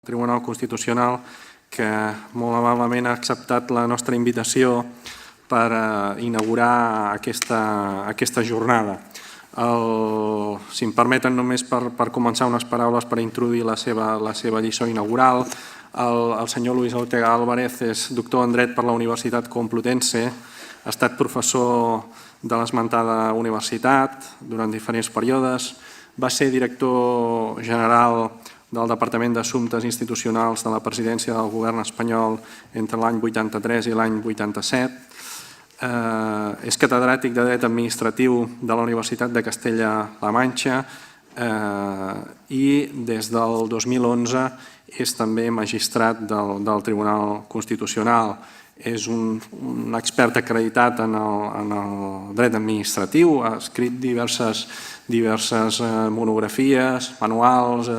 Tribunal Constitucional, que molt amablement ha acceptat la nostra invitació per inaugurar aquesta jornada. Si em permeten, només per començar, unes paraules per introduir la seva lliçó inaugural. El senyor Luis Ortega Álvarez és doctor en Dret per la Universitat Complutense, ha estat professor de l'esmentada universitat durant diferents períodes, va ser director general del Departament d'Assumptes Institucionals de la Presidència del Govern espanyol entre l'any 83 i l'any 87. És catedràtic de Dret Administratiu de la Universitat de Castella-La Manxa i des del 2011 és també magistrat del Tribunal Constitucional. És un expert acreditat en el dret administratiu, ha escrit diverses monografies, manuals,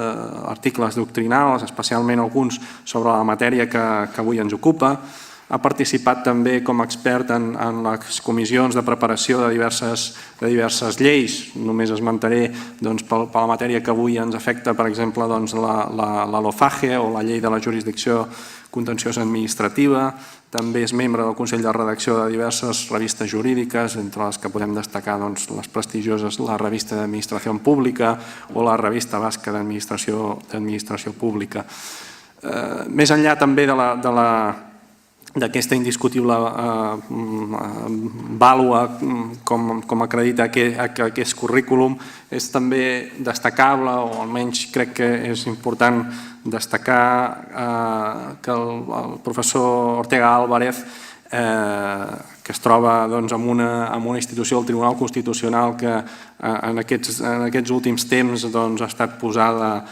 articles doctrinals, especialment alguns sobre la matèria que avui ens ocupa. Ha participat també com a expert en les comissions de preparació de diverses lleis. Només esmentaré per la matèria que avui ens afecta, per exemple, la LOFAGE o la Llei de la Jurisdicció Contenciosa Administrativa. També és membre del Consell de Redacció de diverses revistes jurídiques, entre les que podem destacar les prestigioses la Revista d'Administració Pública o la Revista Basca d'Administració Pública. Més enllà també d'aquesta indiscutible vàlua com acredita aquest currículum, és també destacable, o almenys crec que és important destacar que el professor Ortega Álvarez, que es troba en una institució del Tribunal Constitucional que en aquests últims temps ha estat posada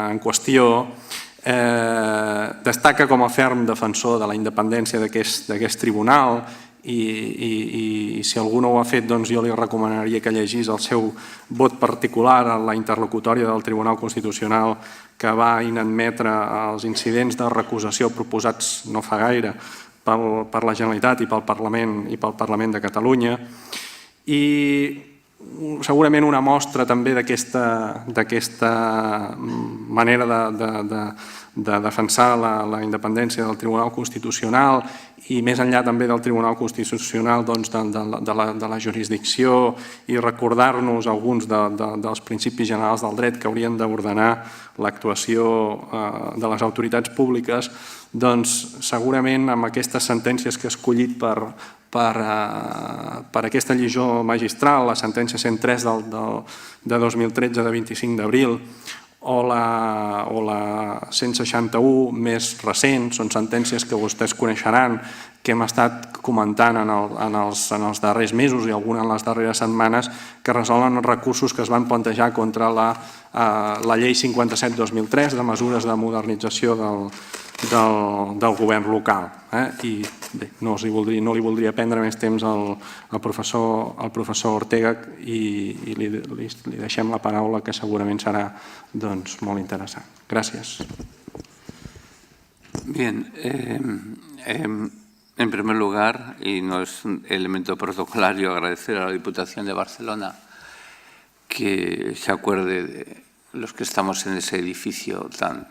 en qüestió, destaca com a ferm defensor de la independència d'aquest tribunal i si algú no ho ha fet, jo li recomanaria que llegís el seu vot particular a la interlocutòria del Tribunal Constitucional que va inadmetre els incidents de recusació proposats no fa gaire per la Generalitat i pel Parlament de Catalunya. I segurament una mostra també d'aquesta manera de defensar la independència del Tribunal Constitucional i més enllà també del Tribunal Constitucional de la jurisdicció i recordar-nos alguns dels principis generals del dret que haurien d'ordenar l'actuació de les autoritats públiques, segurament amb aquestes sentències que he escollit per aquesta lliçó magistral, la sentència 103 de 2013 de 25 d'abril o la 161 més recent, són sentències que vostès coneixeran, que hem estat comentant en els darrers mesos i algunes en les darreres setmanes, que resolen els recursos que es van plantejar contra la llei 57/2003 de mesures de modernització del govern local. I bé, no li voldria prendre més temps al professor Ortega i li deixem la paraula, que segurament serà molt interessant. Gràcies. Bien, en primer lugar, y no es un elemento protocolario, agradecer a la Diputación de Barcelona que se acuerde de los que estamos en ese edificio tan,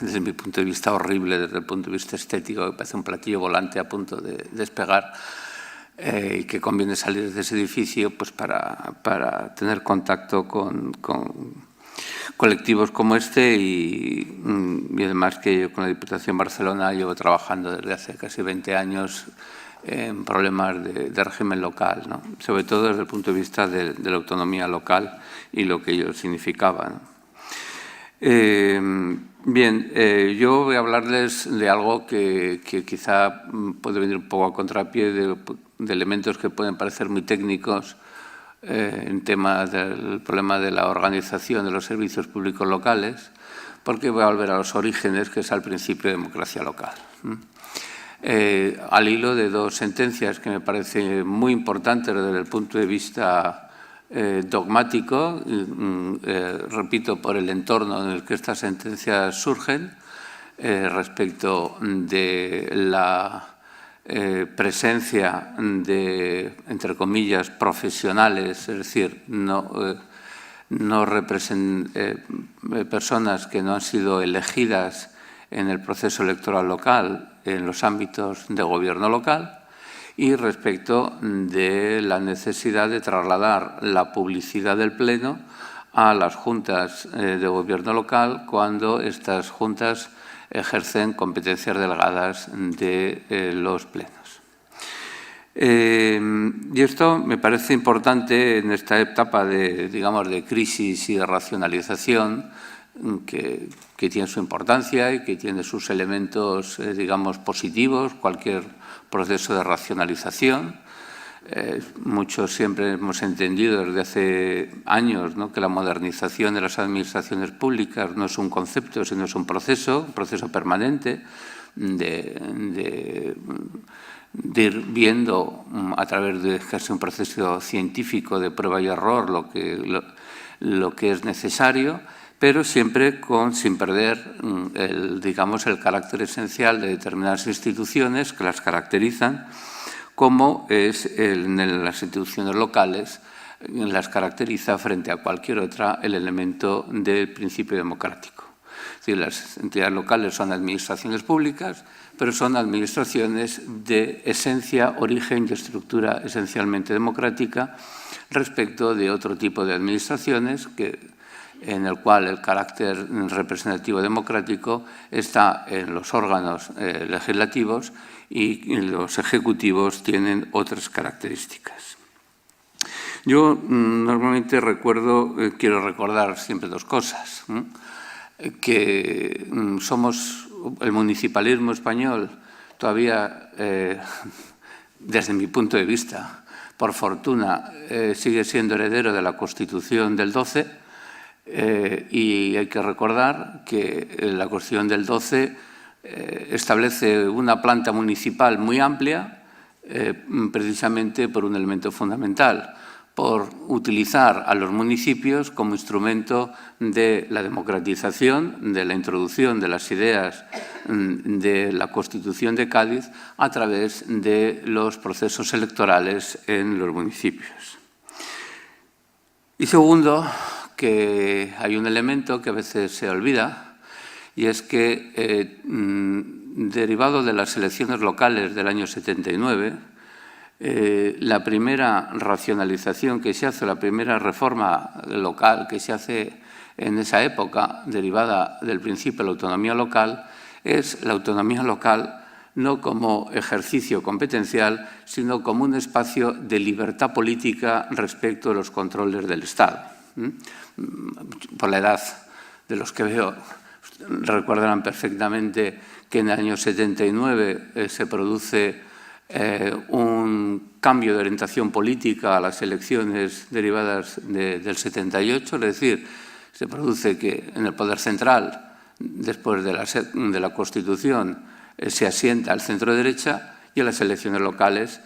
desde mi punto de vista, horrible, desde el punto de vista estético, que parece un platillo volante a punto de despegar, y que conviene salir de ese edificio para tener contacto con colectivos como este y además que yo con la Diputación de Barcelona llevo trabajando desde hace casi 20 años en problemas de régimen local, sobre todo desde el punto de vista de la autonomía local y lo que ello significaba. Bien, yo voy a hablarles de algo que quizá puede venir un poco a contrapié de elementos que pueden parecer muy técnicos en temas del problema de la organización de los servicios públicos locales, porque voy a volver a los orígenes, que es al principio de democracia local. Al hilo de dos sentencias que me parecen muy importantes desde el punto de vista dogmático, repito, por el entorno en el que estas sentencias surgen, respecto de la presencia de, entre comillas, profesionales, es decir, no personas que no han sido elegidas en el proceso electoral local en los ámbitos de gobierno local, y respecto de la necesidad de trasladar la publicidad del Pleno a las juntas de gobierno local cuando estas juntas ejercen competencias delegadas de los plenos. Y esto me parece importante en esta etapa de crisis y de racionalización que tiene su importancia y que tiene sus elementos, positivos, cualquier proceso de racionalización. Muchos siempre hemos entendido desde hace años, ¿no?, que la modernización de las administraciones públicas no es un concepto, sino es un proceso permanente de ir viendo a través de casi un proceso científico de prueba y error lo que es necesario, pero siempre sin perder el carácter esencial de determinadas instituciones que las caracterizan, como es en las instituciones locales, las caracteriza frente a cualquier otra el elemento del principio democrático. Es decir, las entidades locales son administraciones públicas, pero son administraciones de esencia, origen y estructura esencialmente democrática respecto de otro tipo de administraciones en el cual el carácter representativo democrático está en los órganos legislativos y los ejecutivos tienen otras características. Yo normalmente quiero recordar siempre dos cosas, ¿no? Que el municipalismo español todavía, desde mi punto de vista, por fortuna, sigue siendo heredero de la Constitución del 12, y hay que recordar que la Constitución del 12 establece una planta municipal muy amplia, precisamente por un elemento fundamental, por utilizar a los municipios como instrumento de la democratización, de la introducción de las ideas de la Constitución de Cádiz a través de los procesos electorales en los municipios. Y segundo, que hay un elemento que a veces se olvida, y es que, derivado de las elecciones locales del año 79, la primera racionalización que se hace, la primera reforma local que se hace en esa época, derivada del principio de la autonomía local, es la autonomía local no como ejercicio competencial, sino como un espacio de libertad política respecto de los controles del Estado. Por la edad de los que veo, recordarán perfectamente que en el año 79 se produce un cambio de orientación política a las elecciones derivadas del 78, es decir, se produce que en el poder central, después de la Constitución, se asienta al centro-derecha y en las elecciones locales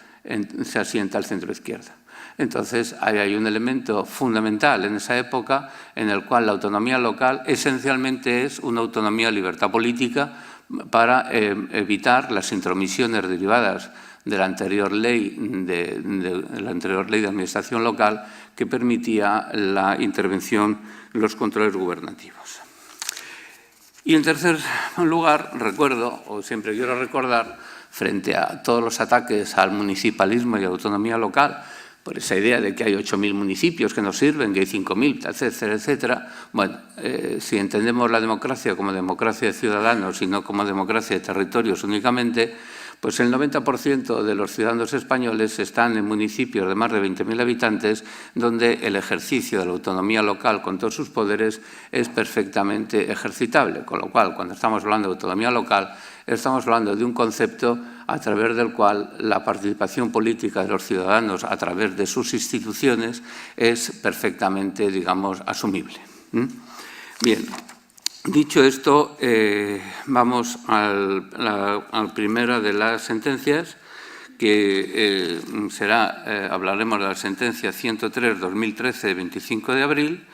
se asienta al centro-izquierda. Entonces, hay un elemento fundamental en esa época en el cual la autonomía local esencialmente es una autonomía de libertad política para evitar las intromisiones derivadas de la anterior ley de administración local que permitía la intervención en los controles gubernativos. Y en tercer lugar, siempre quiero recordar, frente a todos los ataques al municipalismo y a la autonomía local, por esa idea de que hay 8.000 municipios que nos sirven, que hay 5.000, etcétera, etcétera. Bueno, si entendemos la democracia como democracia de ciudadanos y no como democracia de territorios únicamente, pues el 90% de los ciudadanos españoles están en municipios de más de 20.000 habitantes donde el ejercicio de la autonomía local con todos sus poderes es perfectamente ejercitable. Con lo cual, cuando estamos hablando de autonomía local, estamos hablando de un concepto a través del cual la participación política de los ciudadanos a través de sus instituciones es perfectamente, asumible. Bien. Dicho esto, vamos a la primera de las sentencias, que hablaremos de la sentencia 103-2013 de 25 de abril,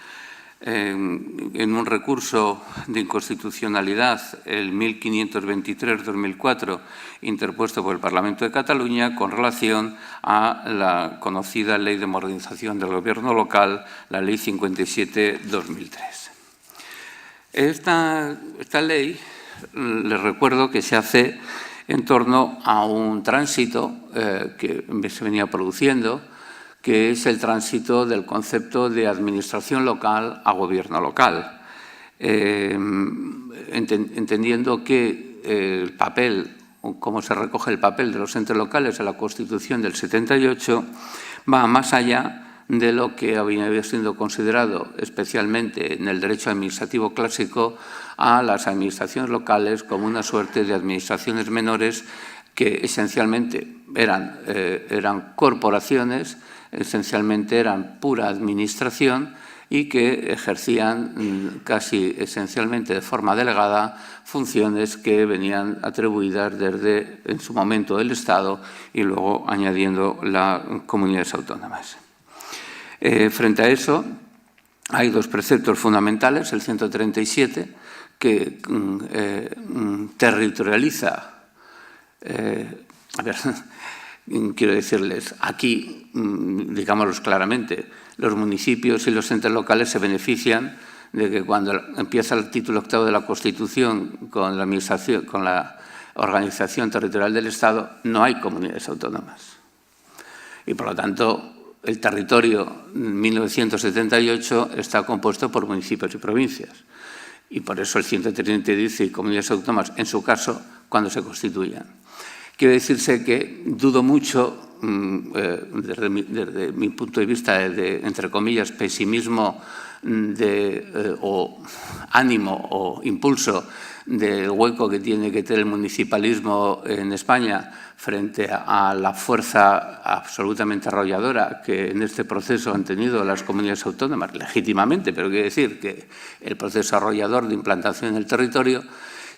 en un recurso de inconstitucionalidad, el 1523-2004, interpuesto por el Parlamento de Cataluña con relación a la conocida Ley de Modernización del Gobierno Local, la Ley 57-2003. Esta ley, les recuerdo que se hace en torno a un tránsito que se venía produciendo, que es el tránsito del concepto de administración local a gobierno local, entendiendo que el papel, cómo se recoge el papel de los entes locales en la Constitución del 78, va más allá de lo que había sido considerado, especialmente en el derecho administrativo clásico, a las administraciones locales como una suerte de administraciones menores que esencialmente eran corporaciones, esencialmente eran pura administración y que ejercían casi esencialmente de forma delegada funciones que venían atribuidas desde en su momento del Estado y luego añadiendo las comunidades autónomas. Frente a eso, hay dos preceptos fundamentales, el 137, que territorializa, quiero decirles, aquí, digámoslo claramente, los municipios y los entes locales se benefician de que cuando empieza el título 8º de la Constitución con la administración, con la organización territorial del Estado, no hay comunidades autónomas. Y por lo tanto, el territorio 1978 está compuesto por municipios y provincias. Y por eso el 130 dice comunidades autónomas, en su caso, cuando se constituyan. Quiere decirse que dudo mucho, desde mi punto de vista, de, entre comillas, pesimismo o ánimo o impulso del hueco que tiene que tener el municipalismo en España frente a la fuerza absolutamente arrolladora que en este proceso han tenido las comunidades autónomas, legítimamente, pero quiere decir que el proceso arrollador de implantación en el territorio.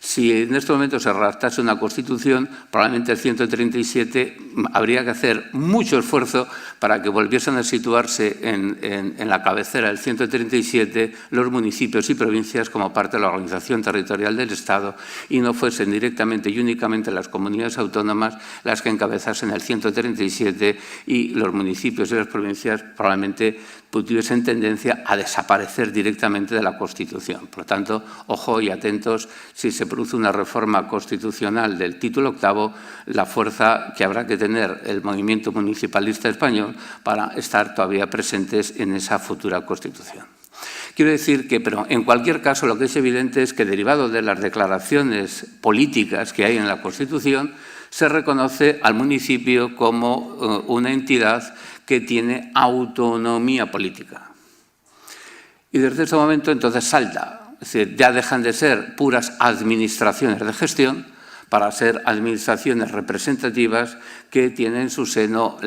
Si en este momento se redactase una Constitución, probablemente el 137 habría que hacer mucho esfuerzo para que volviesen a situarse en la cabecera del 137 los municipios y provincias como parte de la organización territorial del Estado y no fuesen directamente y únicamente las comunidades autónomas las que encabezasen el 137 y los municipios y las provincias probablemente tuviesen tendencia a desaparecer directamente de la Constitución. Por lo tanto, ojo y atentos si se produce una reforma constitucional del título 8º, la fuerza que habrá que tener el movimiento municipalista español para estar todavía presentes en esa futura Constitución. Quiero decir que, pero en cualquier caso, lo que es evidente es que, derivado de las declaraciones políticas que hay en la Constitución, se reconoce al municipio como una entidad que tiene autonomía política. Y desde ese momento entonces salta, es decir, ya dejan de ser puras administraciones de gestión para ser administraciones representativas que tienen en su seno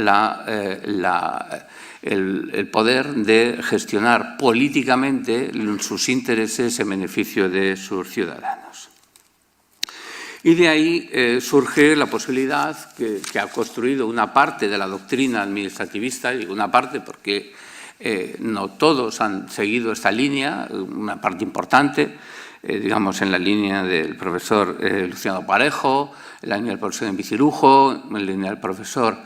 el poder de gestionar políticamente sus intereses en beneficio de sus ciudadanos. Y de ahí surge la posibilidad que ha construido una parte de la doctrina administrativista, y una parte porque no todos han seguido esta línea, una parte importante, digamos en la línea del profesor Luciano Parejo, en la línea del profesor Envicirujo, en la línea del profesor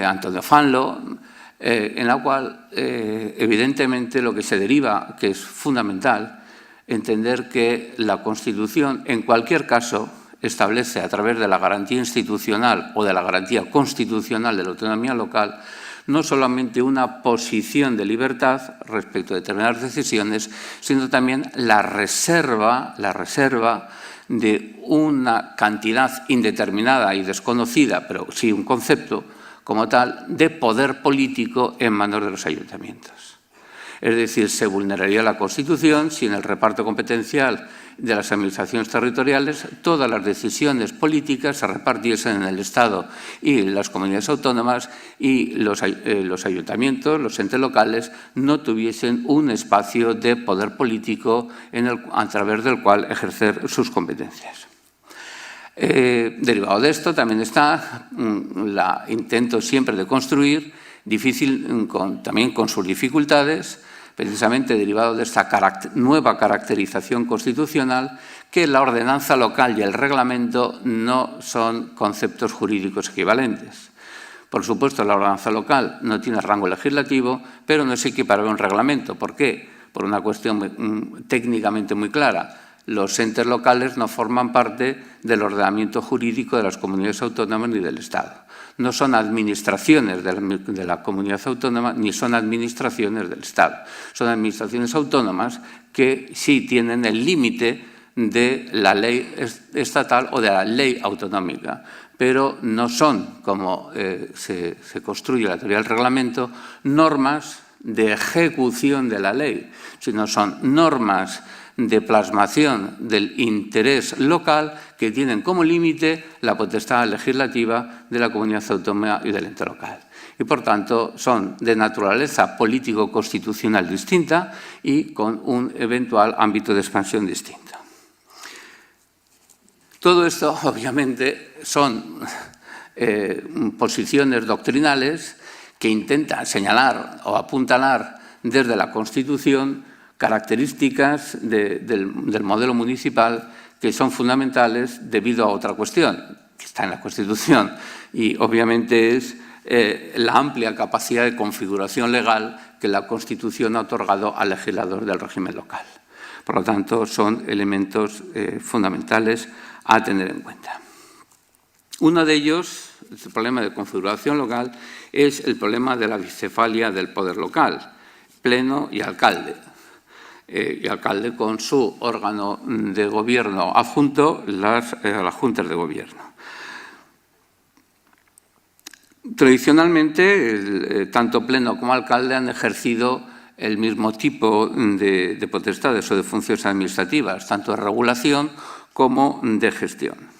Antonio Fanlo, en la cual evidentemente lo que se deriva, que es fundamental, entender que la Constitución en cualquier caso establece a través de la garantía institucional o de la garantía constitucional de la autonomía local no solamente una posición de libertad respecto a determinadas decisiones, sino también la reserva de una cantidad indeterminada y desconocida, pero sí un concepto como tal, de poder político en manos de los ayuntamientos. Es decir, se vulneraría la Constitución si en el reparto competencial de las administraciones territoriales todas las decisiones políticas se repartiesen en el Estado y las comunidades autónomas y los ayuntamientos, los entes locales, no tuviesen un espacio de poder político a través del cual ejercer sus competencias. Derivado de esto también está el intento siempre de construir, difícil también con sus dificultades, precisamente derivado de esta nueva caracterización constitucional, que la ordenanza local y el reglamento no son conceptos jurídicos equivalentes. Por supuesto, la ordenanza local no tiene rango legislativo, pero no es equiparable a un reglamento. ¿Por qué? Por una cuestión técnicamente muy clara. Los entes locales no forman parte del ordenamiento jurídico de las comunidades autónomas ni del Estado. No son administraciones de la comunidad autónoma ni son administraciones del Estado. Son administraciones autónomas que sí tienen el límite de la ley estatal o de la ley autonómica, pero no son, como se construye la teoría del reglamento, normas de ejecución de la ley, sino son normas de plasmación del interés local que tienen como límite la potestad legislativa de la comunidad autónoma y del ente local. Y, por tanto, son de naturaleza político-constitucional distinta y con un eventual ámbito de expansión distinto. Todo esto, obviamente, son posiciones doctrinales que intentan señalar o apuntalar desde la Constitución características del modelo municipal que son fundamentales debido a otra cuestión que está en la Constitución y, obviamente, es la amplia capacidad de configuración legal que la Constitución ha otorgado al legislador del régimen local. Por lo tanto, son elementos fundamentales a tener en cuenta. Uno de ellos, el problema de configuración local, es el problema de la bicefalia del poder local, pleno y alcalde. Y alcalde con su órgano de gobierno adjunto, las juntas de gobierno. Tradicionalmente, tanto pleno como alcalde han ejercido el mismo tipo de potestades o de funciones administrativas, tanto de regulación como de gestión.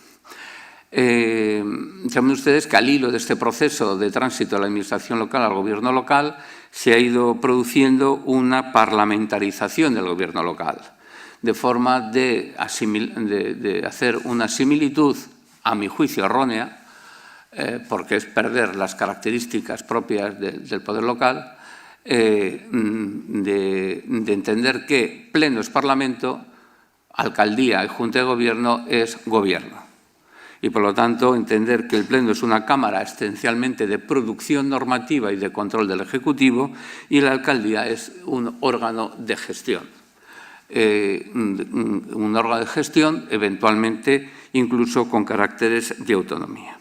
Saben ustedes que al hilo de este proceso de tránsito de la administración local al gobierno local se ha ido produciendo una parlamentarización del gobierno local, de forma de hacer una similitud, a mi juicio errónea, porque es perder las características propias del poder local, de entender que pleno es Parlamento, alcaldía y junta de gobierno es gobierno. Y, por lo tanto, entender que el Pleno es una cámara esencialmente de producción normativa y de control del Ejecutivo y la alcaldía es un órgano de gestión. Un órgano de gestión, eventualmente, incluso con caracteres de autonomía.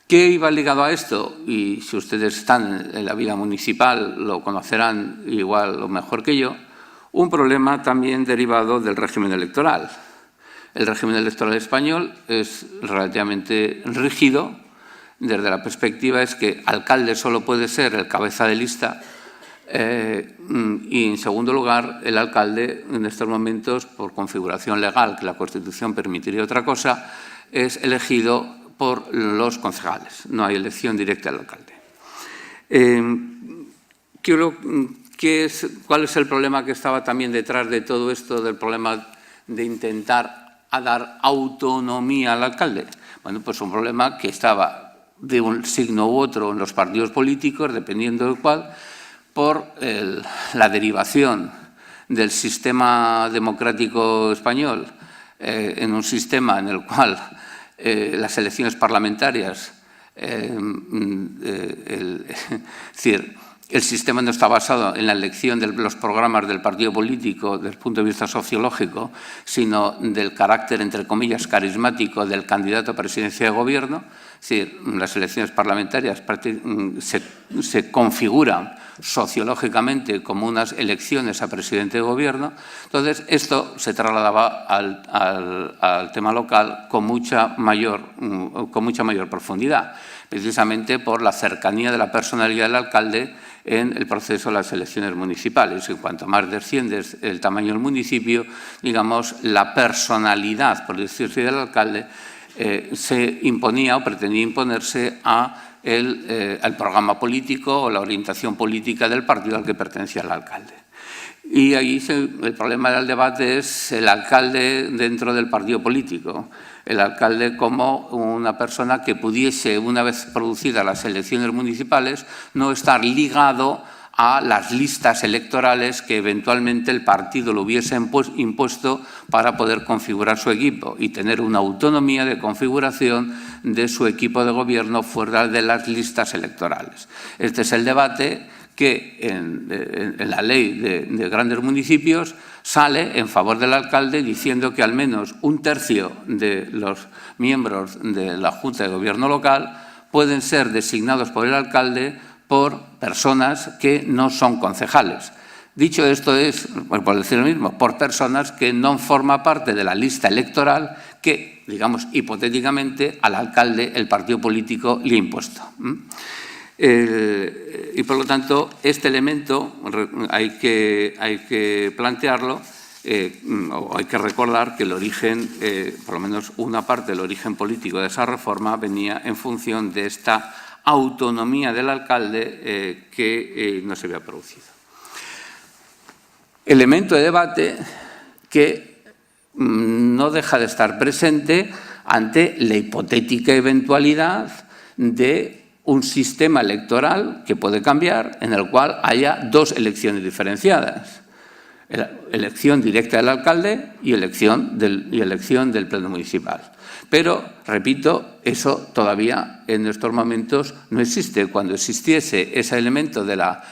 ¿Qué iba ligado a esto? Y si ustedes están en la vida municipal lo conocerán igual o mejor que yo, un problema también derivado del régimen electoral. El régimen electoral español es relativamente rígido. Desde la perspectiva es que alcalde solo puede ser el cabeza de lista y, en segundo lugar, el alcalde en estos momentos, por configuración legal, que la Constitución permitiría otra cosa, es elegido por los concejales. No hay elección directa del alcalde. ¿Cuál es el problema que estaba también detrás de todo esto, del problema de intentar dar autonomía al alcalde? Bueno, pues un problema que estaba de un signo u otro en los partidos políticos, dependiendo del cual, por la derivación del sistema democrático español en un sistema en el cual las elecciones parlamentarias, el sistema no está basado en la elección de los programas del partido político desde el punto de vista sociológico, sino del carácter, entre comillas, carismático del candidato a presidencia de gobierno. Es decir, las elecciones parlamentarias se configuran sociológicamente como unas elecciones a presidente de gobierno. Entonces, esto se trasladaba al tema local con mucha mayor profundidad, precisamente por la cercanía de la personalidad del alcalde en el proceso de las elecciones municipales. Y cuanto más desciendes el tamaño del municipio, digamos, la personalidad, por decirse, del alcalde se imponía o pretendía imponerse al programa político o la orientación política del partido al que pertenecía el alcalde. Y ahí el problema del debate es el alcalde dentro del partido político. El alcalde como una persona que pudiese, una vez producidas las elecciones municipales, no estar ligado a las listas electorales que eventualmente el partido lo hubiese impuesto para poder configurar su equipo y tener una autonomía de configuración de su equipo de gobierno fuera de las listas electorales. Este es el debate que en la ley de grandes municipios sale en favor del alcalde diciendo que al menos 1/3 de los miembros de la Junta de Gobierno local pueden ser designados por el alcalde por personas que no son concejales. Dicho esto es, por decir lo mismo, por personas que no forman parte de la lista electoral que, digamos, hipotéticamente al alcalde el partido político le ha impuesto. Y por lo tanto, este elemento hay que plantearlo, o hay que recordar que el origen, por lo menos una parte del origen político de esa reforma venía en función de esta autonomía del alcalde que no se había producido. Elemento de debate que no deja de estar presente ante la hipotética eventualidad de un sistema electoral que puede cambiar, en el cual haya dos elecciones diferenciadas. Elección directa del alcalde y elección del pleno municipal. Pero, repito, eso todavía en estos momentos no existe. Cuando existiese ese elemento de la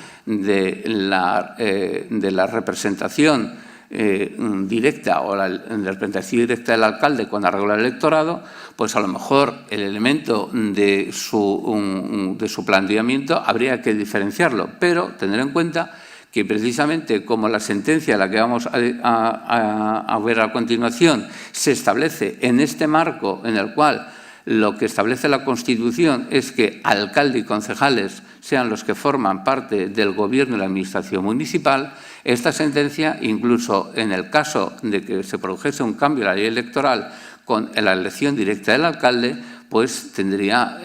representación directa o la representación directa del alcalde con arreglo al electorado, pues a lo mejor el elemento de su planteamiento habría que diferenciarlo, pero tener en cuenta que precisamente como la sentencia, la que vamos a ver a continuación, se establece en este marco en el cual lo que establece la Constitución es que alcalde y concejales sean los que forman parte del gobierno y la administración municipal, esta sentencia, incluso en el caso de que se produjese un cambio en la ley electoral con la elección directa del alcalde, pues tendría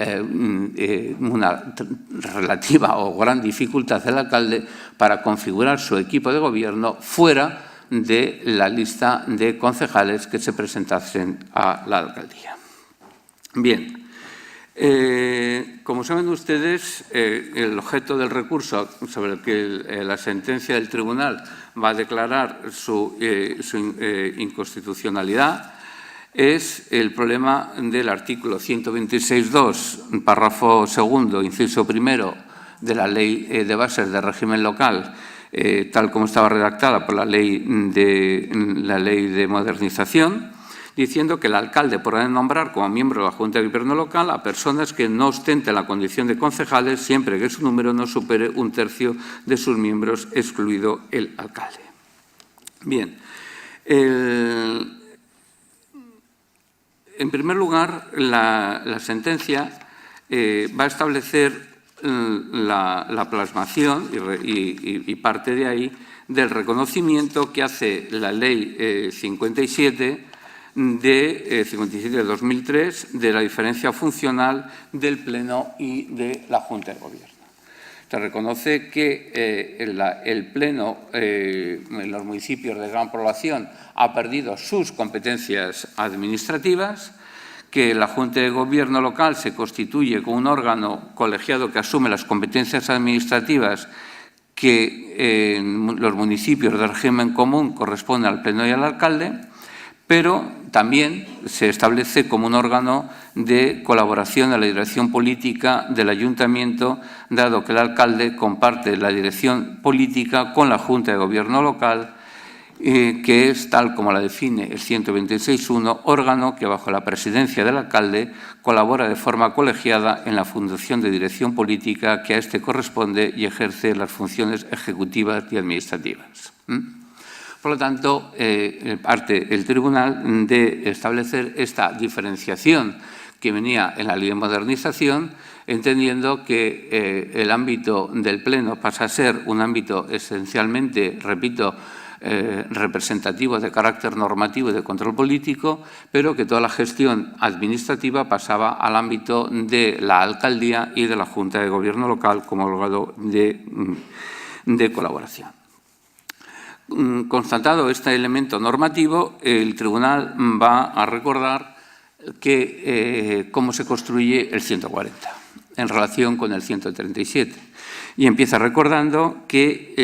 una relativa o gran dificultad el alcalde para configurar su equipo de gobierno fuera de la lista de concejales que se presentasen a la alcaldía. Bien, como saben ustedes, el objeto del recurso sobre el que la sentencia del tribunal va a declarar su inconstitucionalidad es el problema del artículo 126.2, párrafo segundo, inciso primero de la Ley de Bases de Régimen Local, tal como estaba redactada por la Ley de Modernización, diciendo que el alcalde podrá nombrar como miembro de la Junta de Gobierno local a personas que no ostenten la condición de concejales siempre que su número no supere 1/3 de sus miembros, excluido el alcalde. Bien, en primer lugar, la sentencia va a establecer la plasmación y parte de ahí del reconocimiento que hace la Ley 57 de 2003 de la diferencia funcional del Pleno y de la Junta de Gobierno. Se reconoce que el Pleno en los municipios de gran población ha perdido sus competencias administrativas, que la Junta de Gobierno local se constituye como un órgano colegiado que asume las competencias administrativas que en los municipios de régimen común corresponde al Pleno y al alcalde, pero también se establece como un órgano de colaboración de la dirección política del ayuntamiento, dado que el alcalde comparte la dirección política con la Junta de Gobierno local, que es, tal como la define el 126.1, órgano que bajo la presidencia del alcalde colabora de forma colegiada en la función de dirección política que a éste corresponde y ejerce las funciones ejecutivas y administrativas. Por lo tanto, parte el tribunal de establecer esta diferenciación que venía en la Ley de Modernización, entendiendo que el ámbito del Pleno pasa a ser un ámbito esencialmente, repito, representativo de carácter normativo y de control político, pero que toda la gestión administrativa pasaba al ámbito de la alcaldía y de la Junta de Gobierno local como órgano de colaboración. Constatado este elemento normativo, el tribunal va a recordar cómo se construye el 140. en relación con el 137. Y empieza recordando que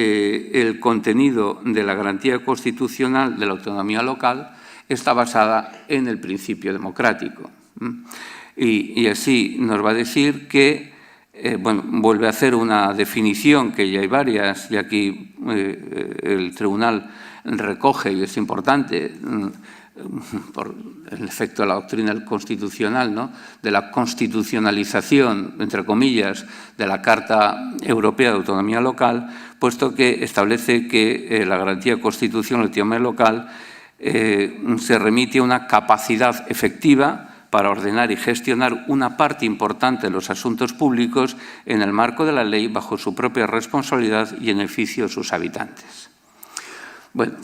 el contenido de la garantía constitucional de la autonomía local está basada en el principio democrático. Y así nos va a decir que, bueno, vuelve a hacer una definición que ya hay varias, y aquí el tribunal recoge, y es importante, por el efecto de la doctrina constitucional, ¿no?, de la constitucionalización, entre comillas, de la Carta Europea de Autonomía Local, puesto que establece que la garantía constitucional de autonomía local se remite a una capacidad efectiva para ordenar y gestionar una parte importante de los asuntos públicos en el marco de la ley, bajo su propia responsabilidad y en beneficio de sus habitantes. Bueno,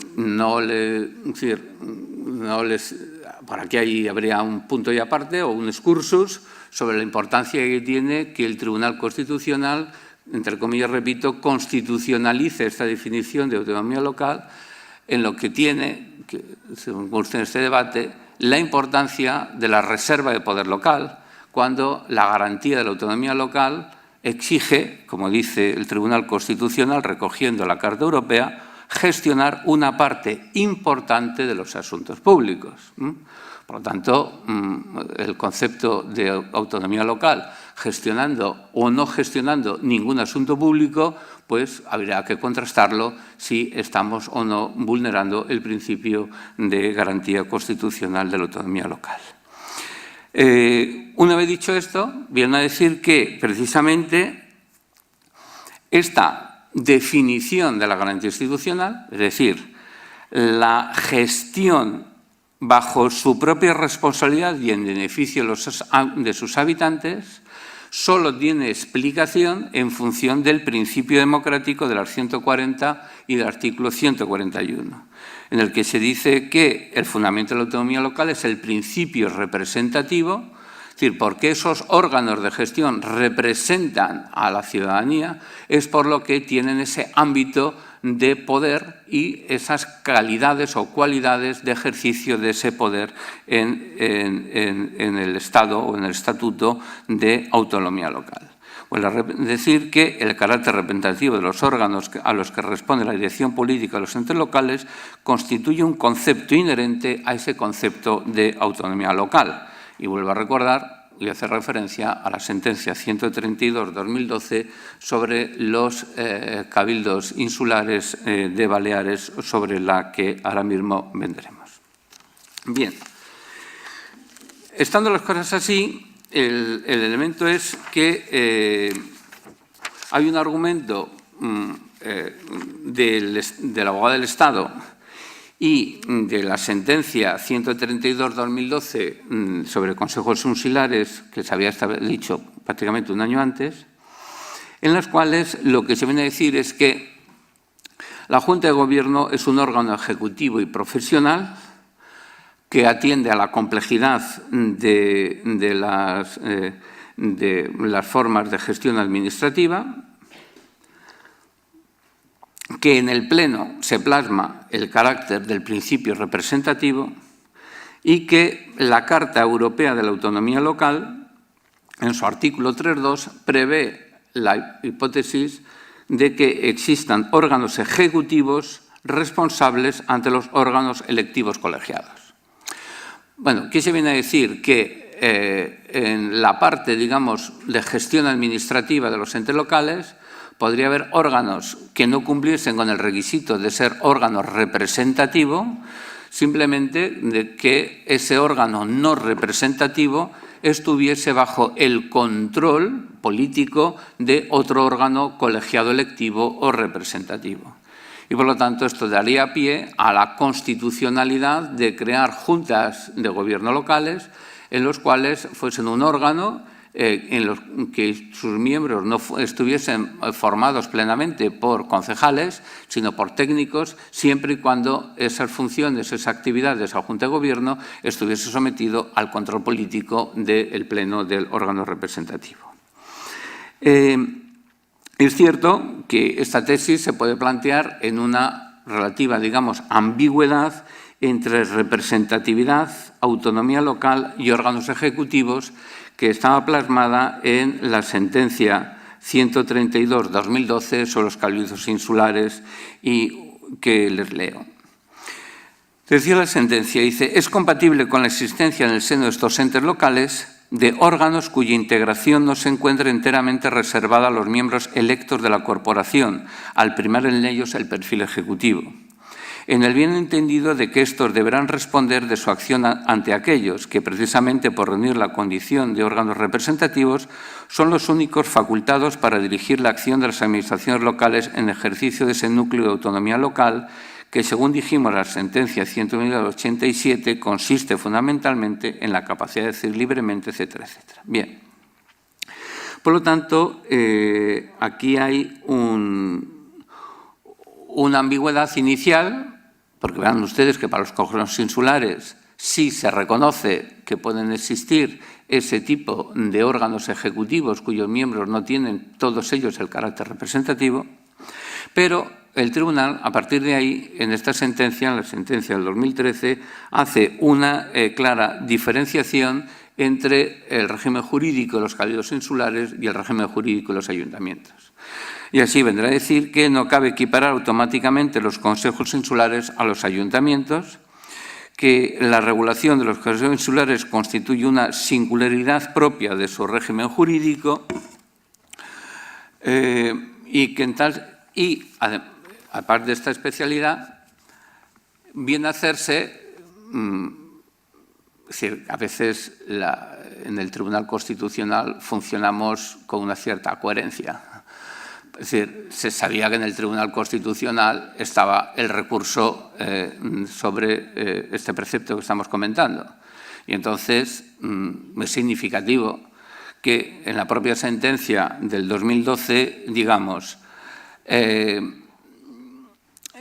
por aquí habría un punto y aparte o un excursus sobre la importancia que tiene que el Tribunal Constitucional, entre comillas, repito, constitucionalice esta definición de autonomía local, en lo que tiene, que, según consta en este debate, la importancia de la reserva de poder local, cuando la garantía de la autonomía local exige, como dice el Tribunal Constitucional, recogiendo la Carta Europea, gestionar una parte importante de los asuntos públicos. Por lo tanto, el concepto de autonomía local, gestionando o no gestionando ningún asunto público, pues habría que contrastarlo si estamos o no vulnerando el principio de garantía constitucional de la autonomía local. Una vez dicho esto, viene a decir que precisamente esta definición de la garantía institucional, es decir, la gestión bajo su propia responsabilidad y en beneficio de sus habitantes, solo tiene explicación en función del principio democrático del artículo 140 y del artículo 141, en el que se dice que el fundamento de la autonomía local es el principio representativo, es decir, porque esos órganos de gestión representan a la ciudadanía, es por lo que tienen ese ámbito de poder y esas calidades o cualidades de ejercicio de ese poder en el Estado o en el Estatuto de Autonomía Local. Vuelvo a decir que el carácter representativo de los órganos a los que responde la dirección política de los entes locales constituye un concepto inherente a ese concepto de autonomía local. Y vuelvo a recordar y hacer referencia a la sentencia 132/2012 sobre los cabildos insulares de Baleares, sobre la que ahora mismo vendremos. Bien, estando las cosas así, el elemento es que hay un argumento del abogado del Estado y de la sentencia 132/2012 sobre consejos insulares, que se había dicho prácticamente un año antes, en las cuales lo que se viene a decir es que la Junta de Gobierno es un órgano ejecutivo y profesional que atiende a la complejidad de las formas de gestión administrativa, que en el Pleno se plasma el carácter del principio representativo y que la Carta Europea de la Autonomía Local, en su artículo 3.2, prevé la hipótesis de que existan órganos ejecutivos responsables ante los órganos electivos colegiados. Bueno, ¿qué se viene a decir? Que en la parte, digamos, de gestión administrativa de los entes locales, podría haber órganos que no cumpliesen con el requisito de ser órgano representativo, simplemente de que ese órgano no representativo estuviese bajo el control político de otro órgano colegiado electivo o representativo. Y por lo tanto esto daría pie a la constitucionalidad de crear juntas de gobierno locales en los cuales fuesen un órgano en los que sus miembros no estuviesen formados plenamente por concejales, sino por técnicos, siempre y cuando esas funciones, esas actividades de esa Junta de Gobierno estuviese sometido al control político del Pleno del órgano representativo. Es cierto que esta tesis se puede plantear en una relativa, digamos, ambigüedad entre representatividad, autonomía local y órganos ejecutivos, que estaba plasmada en la sentencia 132/2012 sobre los cabildos insulares y que les leo. Decía la sentencia, dice, es compatible con la existencia en el seno de estos entes locales de órganos cuya integración no se encuentre enteramente reservada a los miembros electos de la corporación, al primar en ellos el perfil ejecutivo, en el bien entendido de que estos deberán responder de su acción ante aquellos que, precisamente por reunir la condición de órganos representativos, son los únicos facultados para dirigir la acción de las administraciones locales en ejercicio de ese núcleo de autonomía local que, según dijimos la sentencia 109/87, consiste fundamentalmente en la capacidad de decidir libremente, etcétera, etcétera. Bien. Por lo tanto, aquí hay una ambigüedad inicial, porque vean ustedes que para los órganos insulares sí se reconoce que pueden existir ese tipo de órganos ejecutivos cuyos miembros no tienen todos ellos el carácter representativo, pero el tribunal, a partir de ahí, en esta sentencia, en la sentencia del 2013, hace una clara diferenciación entre el régimen jurídico de los cabildos insulares y el régimen jurídico de los ayuntamientos. Y así vendrá a decir que no cabe equiparar automáticamente los consejos insulares a los ayuntamientos, que la regulación de los consejos insulares constituye una singularidad propia de su régimen jurídico y que en tal... Y, aparte de esta especialidad, viene a hacerse, es decir, a veces en el Tribunal Constitucional funcionamos con una cierta coherencia. Es decir, se sabía que en el Tribunal Constitucional estaba el recurso sobre este precepto que estamos comentando. Y entonces es significativo que en la propia sentencia del 2012 digamos... en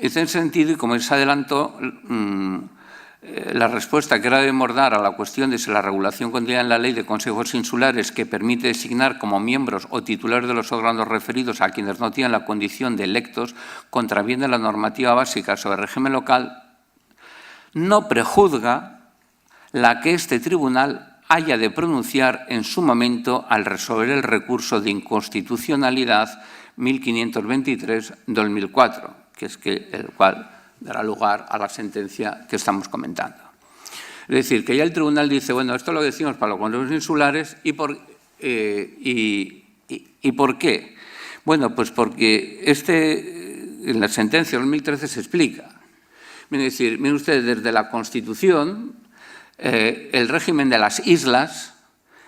ese sentido, y como les adelanto, la respuesta que ahora debemos dar a la cuestión de si la regulación contenida en la Ley de Consejos Insulares que permite designar como miembros o titulares de los órganos referidos a quienes no tienen la condición de electos contraviene la normativa básica sobre el régimen local, no prejuzga la que este tribunal haya de pronunciar en su momento al resolver el recurso de inconstitucionalidad 1523/2004, que es el cual dará lugar a la sentencia que estamos comentando. Es decir, que ya el tribunal dice, bueno, esto lo decimos para los consejos insulares, ¿y por qué? Bueno, pues porque en la sentencia de 2013 se explica. Es decir, miren ustedes, desde la Constitución, el régimen de las islas,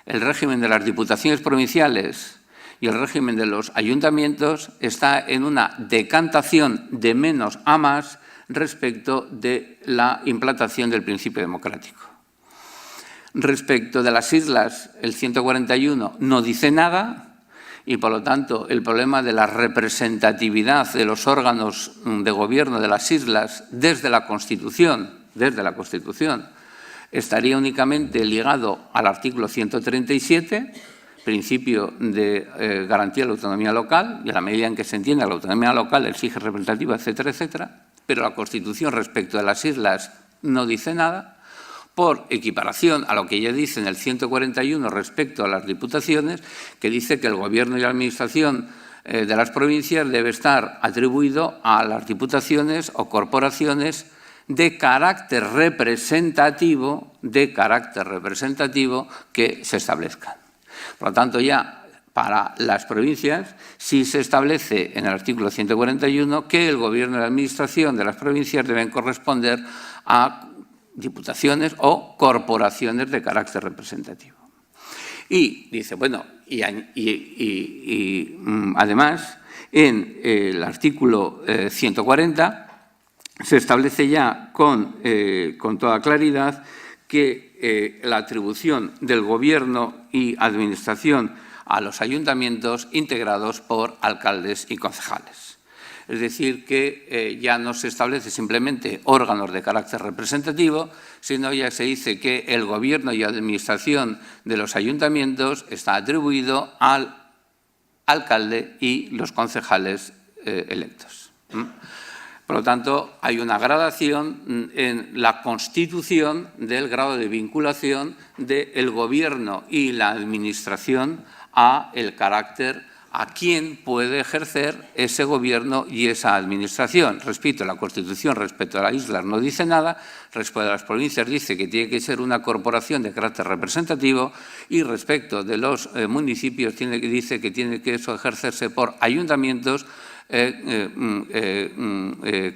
el régimen de las diputaciones provinciales y el régimen de los ayuntamientos está en una decantación de menos a más respecto de la implantación del principio democrático. Respecto de las islas, el 141 no dice nada y, por lo tanto, el problema de la representatividad de los órganos de gobierno de las islas desde la Constitución, estaría únicamente ligado al artículo 137, principio de garantía de la autonomía local, y a la medida en que se entienda la autonomía local exige representativa, etcétera, etcétera, pero la Constitución respecto de las islas no dice nada, por equiparación a lo que ya dice en el 141 respecto a las diputaciones, que dice que el gobierno y la administración de las provincias debe estar atribuido a las diputaciones o corporaciones de carácter representativo que se establezcan. Por lo tanto, ya para las provincias sí se establece en el artículo 141 que el gobierno y la administración de las provincias deben corresponder a diputaciones o corporaciones de carácter representativo. Y dice, bueno, además, en el artículo 140 se establece ya con toda claridad que la atribución del Gobierno y Administración a los ayuntamientos integrados por alcaldes y concejales. Es decir, que ya no se establece simplemente órganos de carácter representativo, sino ya se dice que el Gobierno y Administración de los ayuntamientos está atribuido al alcalde y los concejales electos. Por lo tanto, hay una gradación en la constitución del grado de vinculación del gobierno y la administración a el carácter a quién puede ejercer ese gobierno y esa administración. Repito, la Constitución respecto a las islas no dice nada, respecto a las provincias dice que tiene que ser una corporación de carácter representativo y respecto de los municipios dice que tiene que eso ejercerse por ayuntamientos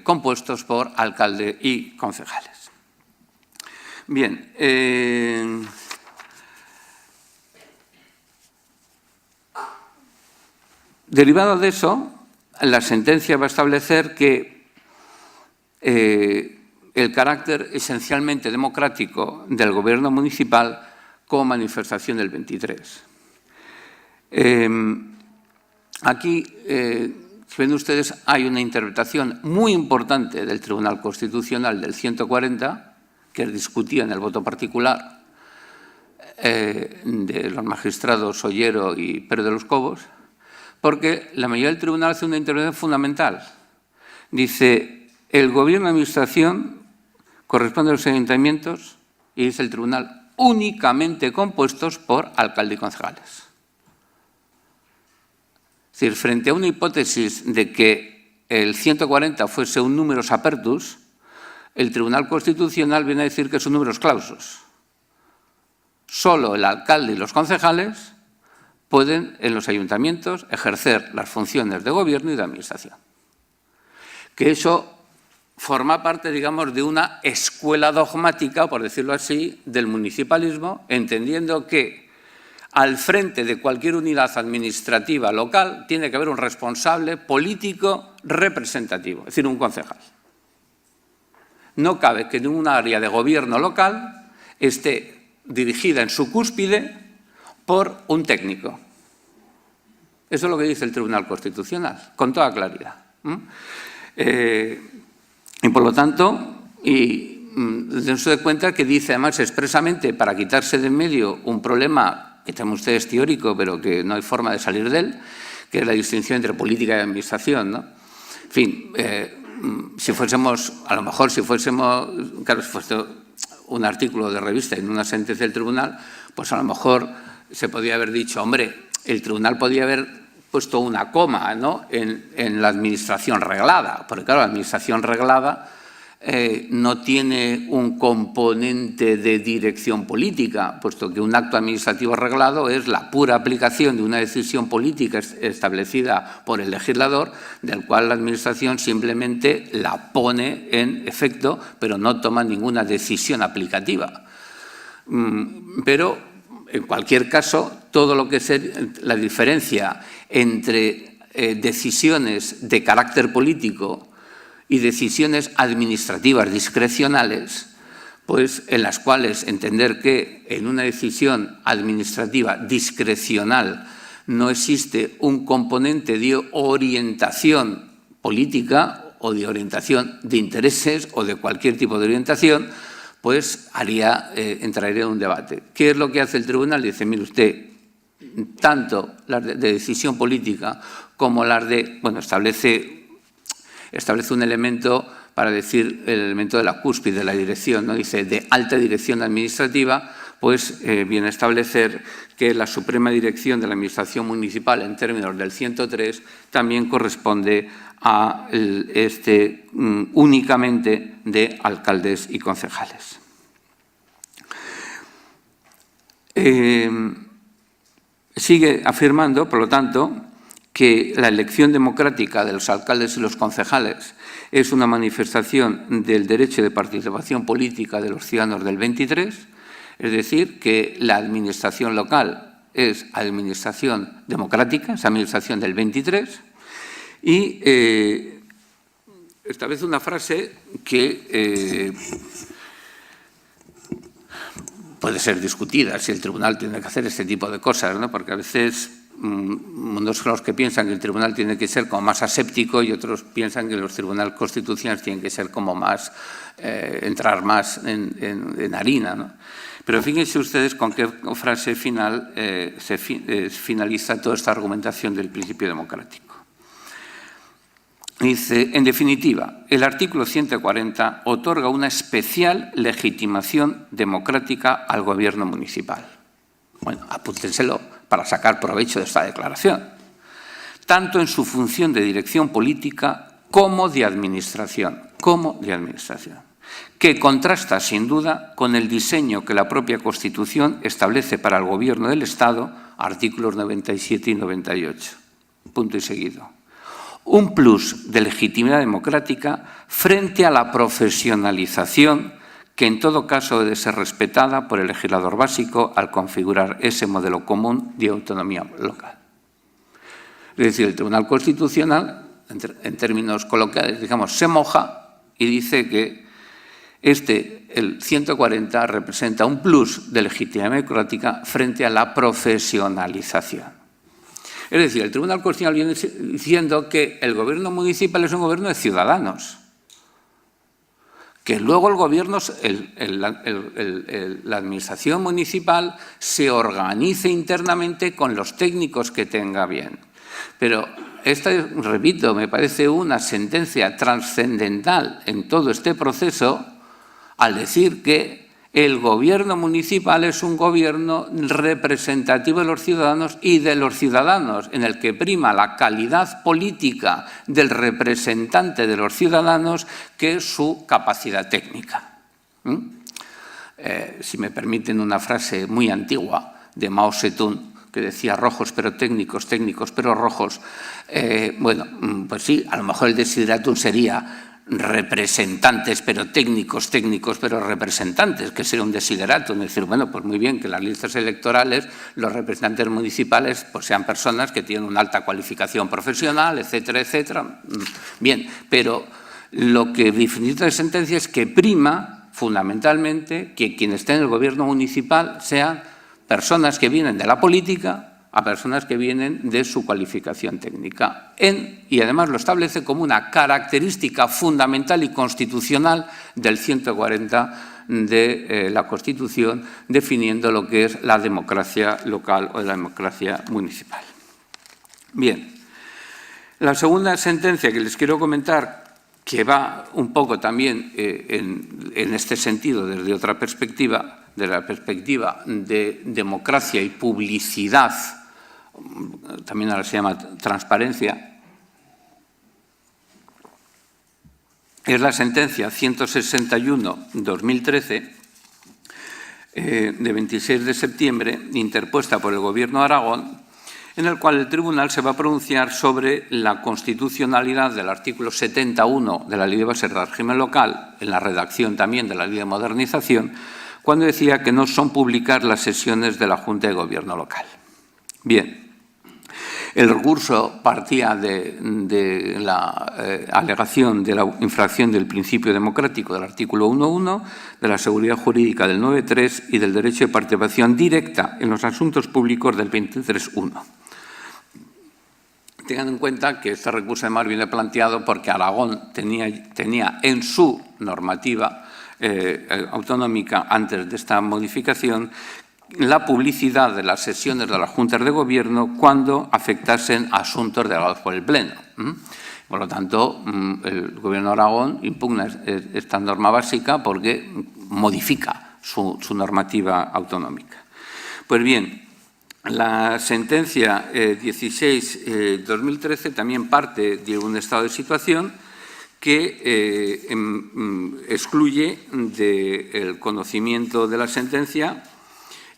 compuestos por alcalde y concejales. Bien. Derivado de eso, la sentencia va a establecer que el carácter esencialmente democrático del gobierno municipal como manifestación del 23. Aquí, si ven ustedes, hay una interpretación muy importante del Tribunal Constitucional del 140, que discutía en el voto particular de los magistrados Ollero y Pérez de los Cobos, porque la mayoría del tribunal hace una intervención fundamental. Dice, el gobierno de administración corresponde a los ayuntamientos y dice el tribunal únicamente compuestos por alcalde y concejales. Es decir, frente a una hipótesis de que el 140 fuese un numerus apertus, el Tribunal Constitucional viene a decir que son numerus clausus. Solo el alcalde y los concejales pueden en los ayuntamientos ejercer las funciones de gobierno y de administración. Que eso forma parte, digamos, de una escuela dogmática, por decirlo así, del municipalismo, entendiendo que al frente de cualquier unidad administrativa local tiene que haber un responsable político representativo, es decir, un concejal. No cabe que ninguna área de gobierno local esté dirigida en su cúspide por un técnico. Eso es lo que dice el Tribunal Constitucional, con toda claridad. Y por lo tanto, dense cuenta que dice además expresamente para quitarse de en medio un problema que tenemos ustedes teórico, pero que no hay forma de salir de él, que es la distinción entre política y administración, ¿no? En fin, si fuésemos, a lo mejor si fuésemos, claro, si fuese un artículo de revista en una sentencia del tribunal, pues a lo mejor se podría haber dicho, hombre, el tribunal podría haber puesto una coma, ¿no?, en la administración reglada, porque claro, la administración reglada no tiene un componente de dirección política, puesto que un acto administrativo reglado es la pura aplicación de una decisión política establecida por el legislador, del cual la administración simplemente la pone en efecto, pero no toma ninguna decisión aplicativa. Pero, en cualquier caso, todo lo que es la diferencia entre decisiones de carácter político y decisiones administrativas discrecionales, pues en las cuales entender que en una decisión administrativa discrecional no existe un componente de orientación política o de orientación de intereses o de cualquier tipo de orientación, pues entraría en un debate. ¿Qué es lo que hace el tribunal? Dice, mire usted, tanto las de decisión política como las de, bueno, establece un elemento para decir el elemento de la cúspide de la dirección, ¿no? Dice de alta dirección administrativa, pues viene a establecer que la suprema dirección de la administración municipal en términos del 103 también corresponde a únicamente de alcaldes y concejales. Sigue afirmando, por lo tanto, que la elección democrática de los alcaldes y los concejales es una manifestación del derecho de participación política de los ciudadanos del 23, es decir, que la administración local es administración democrática, es administración del 23, y establece una frase que puede ser discutida si el tribunal tiene que hacer este tipo de cosas, ¿no? Porque a veces unos son los que piensan que el tribunal tiene que ser como más aséptico y otros piensan que los tribunales constitucionales tienen que ser como más, entrar más en harina, ¿no? Pero fíjense ustedes con qué frase final se finaliza toda esta argumentación del principio democrático. Dice, en definitiva, el artículo 140 otorga una especial legitimación democrática al gobierno municipal. Bueno, apúntenselo para sacar provecho de esta declaración. Tanto en su función de dirección política como de administración. Que contrasta, sin duda, con el diseño que la propia Constitución establece para el Gobierno del Estado, artículos 97 y 98. Punto y seguido. Un plus de legitimidad democrática frente a la profesionalización que en todo caso debe ser respetada por el legislador básico al configurar ese modelo común de autonomía local. Es decir, el Tribunal Constitucional, en términos coloquiales, digamos, se moja y dice que el 140 representa un plus de legitimidad democrática frente a la profesionalización. Es decir, el Tribunal Constitucional viene diciendo que el gobierno municipal es un gobierno de ciudadanos, que luego el gobierno, la administración municipal se organice internamente con los técnicos que tenga bien. Pero esta, repito, me parece una sentencia trascendental en todo este proceso al decir que el gobierno municipal es un gobierno representativo de los ciudadanos y de los ciudadanos, en el que prima la calidad política del representante de los ciudadanos que su capacidad técnica. Si me permiten una frase muy antigua de Mao Zedong, que decía rojos pero técnicos, técnicos pero rojos, bueno, pues sí, a lo mejor el desideratum sería representantes pero técnicos, técnicos pero representantes, que sería un desideratum, es decir, bueno, pues muy bien que en las listas electorales los representantes municipales pues sean personas que tienen una alta cualificación profesional, etcétera, etcétera. Bien, pero lo que definitiva de sentencia es que prima fundamentalmente que quien esté en el gobierno municipal sean personas que vienen de la política a personas que vienen de su cualificación técnica. Y además lo establece como una característica fundamental y constitucional del 140 de la Constitución, definiendo lo que es la democracia local o la democracia municipal. Bien, la segunda sentencia que les quiero comentar, que va un poco también en este sentido desde otra perspectiva, de la perspectiva de democracia y publicidad, también ahora se llama transparencia, es la sentencia 161-2013 de 26 de septiembre, interpuesta por el Gobierno de Aragón, en el cual el Tribunal se va a pronunciar sobre la constitucionalidad del artículo 71 de la Ley de Bases del Régimen Local, en la redacción también de la Ley de Modernización, cuando decía que no son públicas las sesiones de la Junta de Gobierno local. Bien, el recurso partía de la alegación de la infracción del principio democrático del artículo 1.1, de la seguridad jurídica del 9.3 y del derecho de participación directa en los asuntos públicos del 23.1. Tengan en cuenta que este recurso además viene planteado porque Aragón tenía en su normativa autonómica antes de esta modificación la publicidad de las sesiones de las juntas de gobierno cuando afectasen asuntos delegados por el Pleno. Por lo tanto, el Gobierno de Aragón impugna esta norma básica porque modifica su normativa autonómica. Pues bien, la sentencia 16-2013 también parte de un estado de situación que excluye del conocimiento de la sentencia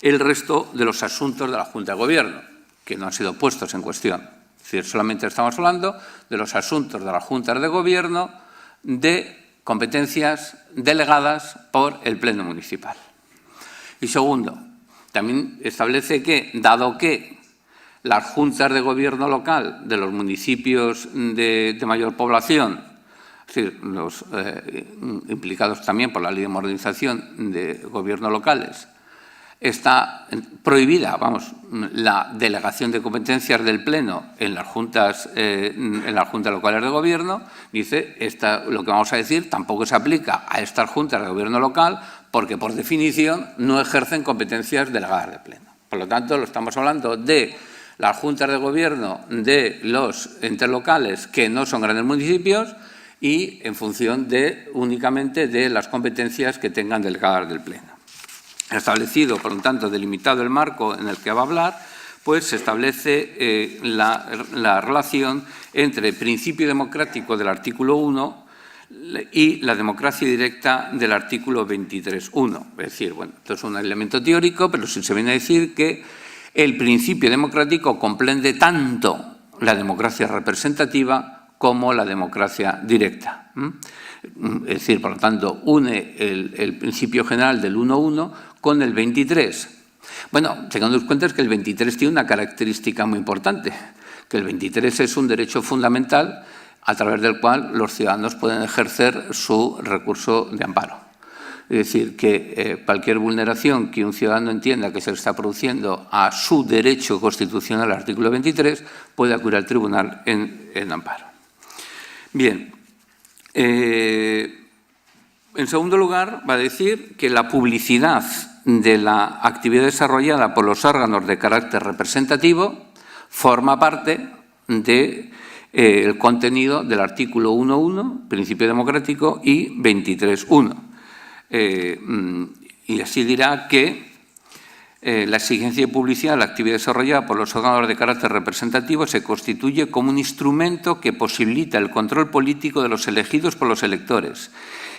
el resto de los asuntos de la Junta de Gobierno, que no han sido puestos en cuestión. Es decir, solamente estamos hablando de los asuntos de las Juntas de Gobierno de competencias delegadas por el Pleno Municipal. Y segundo, también establece que, dado que las Juntas de Gobierno local de los municipios de mayor población, es decir, los implicados también por la Ley de Modernización de Gobiernos locales, está prohibida, la delegación de competencias del Pleno en las juntas locales de gobierno, dice, lo que vamos a decir tampoco se aplica a estas juntas de gobierno local porque, por definición, no ejercen competencias delegadas del Pleno. Por lo tanto, lo estamos hablando de las juntas de gobierno de los entes locales que no son grandes municipios y en función únicamente de las competencias que tengan delegadas del Pleno. Establecido, por lo tanto, delimitado el marco en el que va a hablar, pues se establece la relación entre el principio democrático del artículo 1 y la democracia directa del artículo 23.1. Es decir, bueno, esto es un elemento teórico, pero sí se viene a decir que el principio democrático comprende tanto la democracia representativa como la democracia directa. Es decir, por lo tanto, une el principio general del 1.1 con el 23. Bueno, tengamos en cuenta que el 23 tiene una característica muy importante, que el 23 es un derecho fundamental a través del cual los ciudadanos pueden ejercer su recurso de amparo. Es decir, que cualquier vulneración que un ciudadano entienda que se le está produciendo a su derecho constitucional, al artículo 23, puede acudir al tribunal en amparo. Bien, en segundo lugar, va a decir que la publicidad de la actividad desarrollada por los órganos de carácter representativo forma parte del contenido del artículo 1.1, principio democrático, y 23.1. Y así dirá que la exigencia de publicidad de la actividad desarrollada por los órganos de carácter representativo se constituye como un instrumento que posibilita el control político de los elegidos por los electores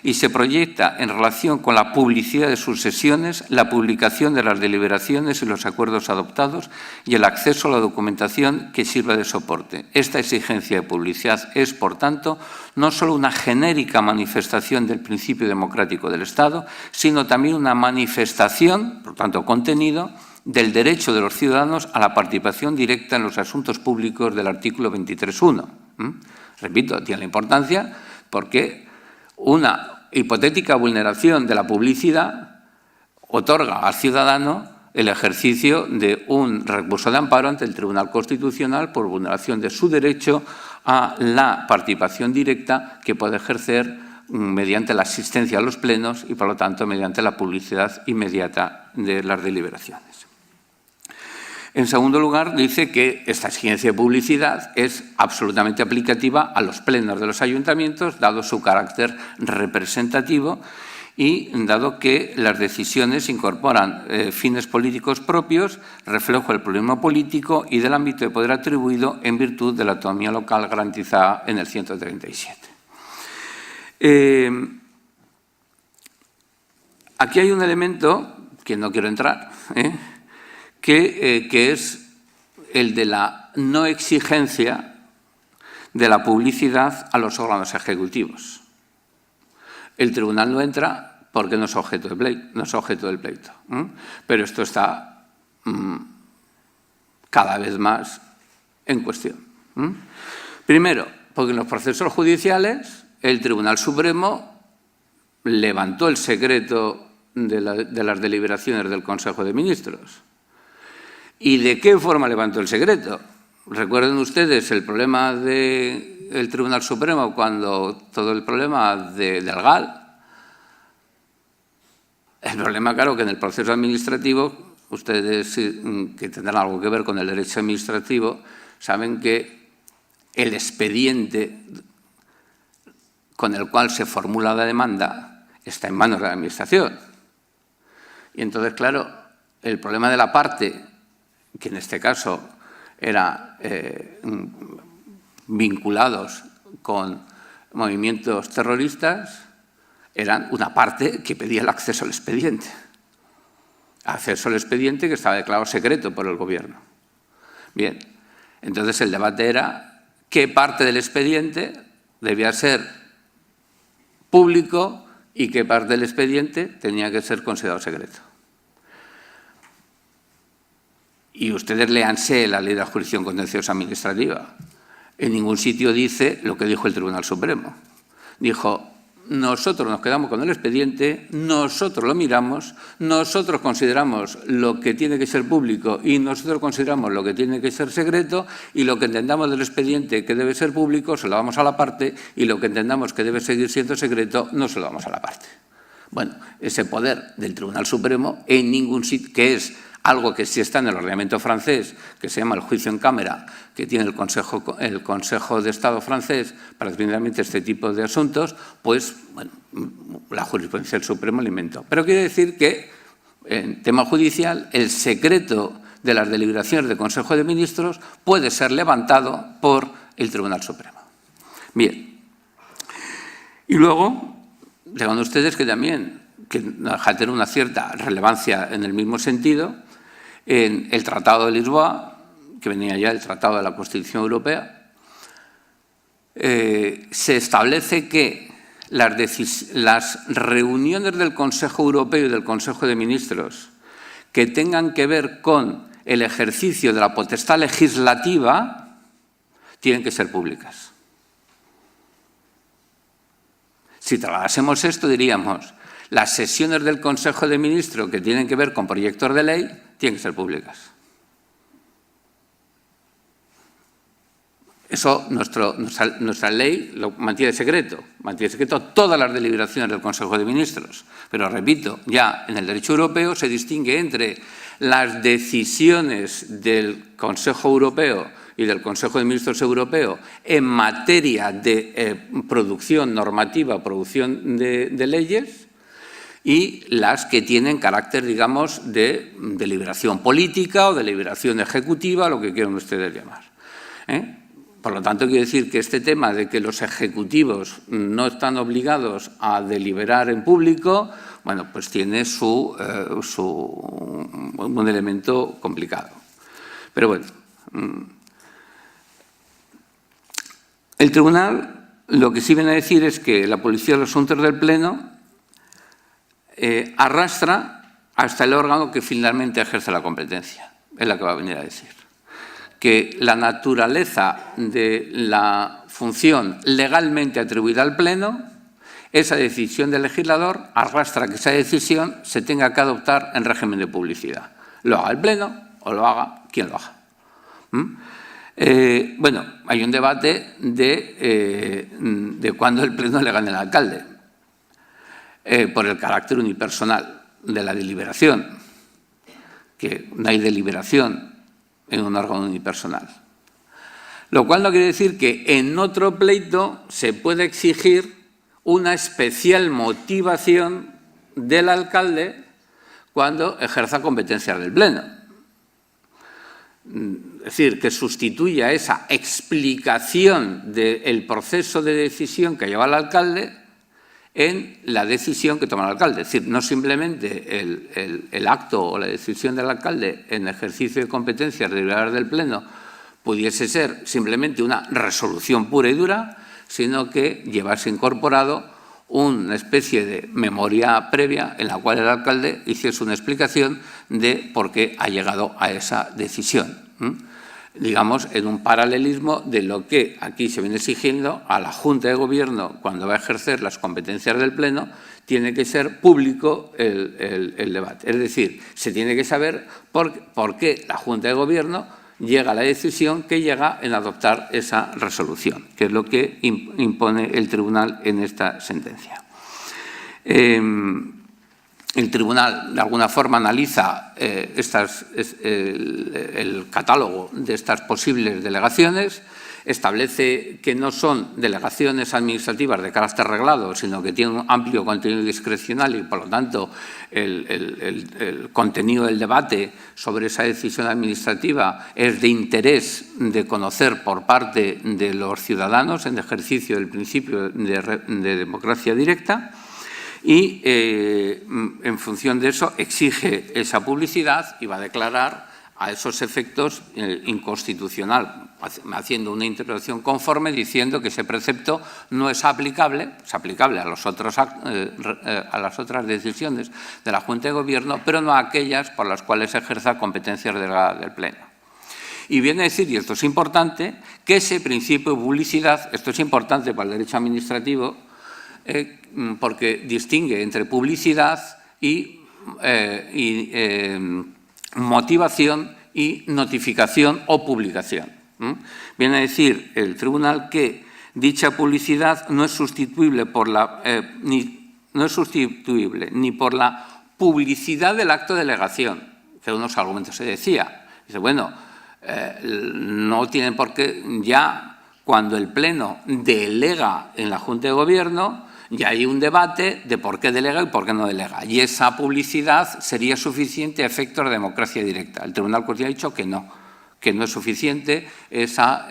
y se proyecta en relación con la publicidad de sus sesiones, la publicación de las deliberaciones y los acuerdos adoptados y el acceso a la documentación que sirva de soporte. Esta exigencia de publicidad es, por tanto, no solo una genérica manifestación del principio democrático del Estado, sino también una manifestación, por tanto contenido, del derecho de los ciudadanos a la participación directa en los asuntos públicos del artículo 23.1. Repito, tiene la importancia porque una hipotética vulneración de la publicidad otorga al ciudadano el ejercicio de un recurso de amparo ante el Tribunal Constitucional por vulneración de su derecho a la participación directa que puede ejercer mediante la asistencia a los plenos y, por lo tanto, mediante la publicidad inmediata de las deliberaciones. En segundo lugar, dice que esta exigencia de publicidad es absolutamente aplicativa a los plenos de los ayuntamientos, dado su carácter representativo y dado que las decisiones incorporan fines políticos propios, reflejo del pluralismo político y del ámbito de poder atribuido en virtud de la autonomía local garantizada en el 137. Aquí hay un elemento que no quiero entrar, que es el de la no exigencia de la publicidad a los órganos ejecutivos. El tribunal no entra porque no es objeto del pleito. Pero esto está cada vez más en cuestión. Primero, porque en los procesos judiciales el Tribunal Supremo levantó el secreto de las deliberaciones del Consejo de Ministros. ¿Y de qué forma levantó el secreto? Recuerden ustedes el problema del Tribunal Supremo cuando todo el problema del GAL. El problema, claro, que en el proceso administrativo, ustedes que tendrán algo que ver con el derecho administrativo, saben que el expediente con el cual se formula la demanda está en manos de la Administración. Y entonces, claro, el problema de la parte, que en este caso eran vinculados con movimientos terroristas, eran una parte que pedía el acceso al expediente. Acceso al expediente que estaba declarado secreto por el Gobierno. Bien, entonces el debate era qué parte del expediente debía ser público y qué parte del expediente tenía que ser considerado secreto. Y ustedes léanse la Ley de la Jurisdicción Contenciosa Administrativa. En ningún sitio dice lo que dijo el Tribunal Supremo. Dijo, nosotros nos quedamos con el expediente, nosotros lo miramos, nosotros consideramos lo que tiene que ser público y nosotros consideramos lo que tiene que ser secreto y lo que entendamos del expediente que debe ser público se lo damos a la parte y lo que entendamos que debe seguir siendo secreto no se lo damos a la parte. Bueno, ese poder del Tribunal Supremo en ningún sitio, que es algo que sí está en el ordenamiento francés, que se llama el juicio en cámara, que tiene el Consejo de Estado francés para finalmente este tipo de asuntos, pues bueno, la jurisprudencia del Supremo lo inventó. Pero quiere decir que en tema judicial el secreto de las deliberaciones del Consejo de Ministros puede ser levantado por el Tribunal Supremo. Bien. Y luego, digan ustedes que también, que deja de tener una cierta relevancia en el mismo sentido, en el Tratado de Lisboa, que venía ya del Tratado de la Constitución Europea, se establece que las reuniones del Consejo Europeo y del Consejo de Ministros que tengan que ver con el ejercicio de la potestad legislativa tienen que ser públicas. Si trasladásemos esto, diríamos, las sesiones del Consejo de Ministros que tienen que ver con proyectos de ley tienen que ser públicas. Eso, nuestra ley lo mantiene secreto todas las deliberaciones del Consejo de Ministros. Pero, repito, ya en el derecho europeo se distingue entre las decisiones del Consejo Europeo y del Consejo de Ministros Europeo en materia de producción normativa, producción de leyes, y las que tienen carácter, digamos, de deliberación política o deliberación ejecutiva, lo que quieran ustedes llamar. Por lo tanto, quiero decir que este tema de que los ejecutivos no están obligados a deliberar en público, bueno, pues tiene un elemento complicado. Pero bueno, el tribunal lo que sí viene a decir es que la Policía de los Asuntos del Pleno arrastra hasta el órgano que finalmente ejerce la competencia. Es la que va a venir a decir. Que la naturaleza de la función legalmente atribuida al Pleno, esa decisión del legislador arrastra que esa decisión se tenga que adoptar en régimen de publicidad. Lo haga el Pleno o lo haga quien lo haga. Bueno, hay un debate de cuándo el Pleno le gane al alcalde, por el carácter unipersonal de la deliberación, que no hay deliberación en un órgano unipersonal. Lo cual no quiere decir que en otro pleito se pueda exigir una especial motivación del alcalde cuando ejerza competencias del Pleno. Es decir, que sustituya esa explicación del proceso de decisión que lleva el alcalde en la decisión que toma el alcalde. Es decir, no simplemente el acto o la decisión del alcalde en ejercicio de competencias deliberadas del Pleno pudiese ser simplemente una resolución pura y dura, sino que llevase incorporado una especie de memoria previa en la cual el alcalde hiciese una explicación de por qué ha llegado a esa decisión. Digamos, en un paralelismo de lo que aquí se viene exigiendo a la Junta de Gobierno cuando va a ejercer las competencias del Pleno, tiene que ser público el debate. Es decir, se tiene que saber por qué la Junta de Gobierno llega a la decisión que llega en adoptar esa resolución, que es lo que impone el tribunal en esta sentencia. El tribunal, de alguna forma, analiza el catálogo de estas posibles delegaciones, establece que no son delegaciones administrativas de carácter reglado, sino que tienen un amplio contenido discrecional y, por lo tanto, el contenido del debate sobre esa decisión administrativa es de interés de conocer por parte de los ciudadanos en ejercicio del principio de democracia directa. Y, en función de eso, exige esa publicidad y va a declarar a esos efectos inconstitucional, haciendo una interpretación conforme, diciendo que ese precepto no es aplicable, es aplicable a las otras decisiones de la Junta de Gobierno, pero no a aquellas por las cuales ejerza competencias delegadas del Pleno. Y viene a decir, y esto es importante, que ese principio de publicidad, esto es importante para el derecho administrativo, porque distingue entre publicidad y motivación y notificación o publicación. Viene a decir el tribunal que dicha publicidad no es sustituible ni por la publicidad del acto de delegación, que unos argumentos se decía. Dice, bueno, no tienen por qué, ya cuando el Pleno delega en la Junta de Gobierno, ya hay un debate de por qué delega y por qué no delega. Y esa publicidad sería suficiente a efectos de democracia directa. El Tribunal Constitucional ha dicho que no es suficiente esa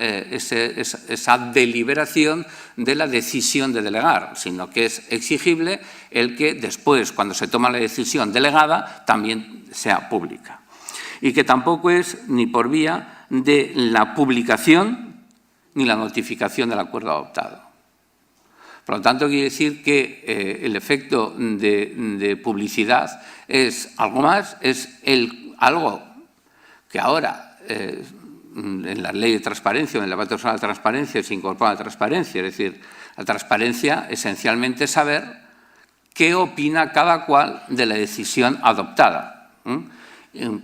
deliberación de la decisión de delegar, sino que es exigible el que después, cuando se toma la decisión delegada, también sea pública. Y que tampoco es ni por vía de la publicación ni la notificación del acuerdo adoptado. Por lo tanto, quiere decir que el efecto de publicidad es algo más, es algo que ahora en la ley de transparencia o en el debate sobre la transparencia se incorpora la transparencia. Es decir, la transparencia esencialmente es saber qué opina cada cual de la decisión adoptada,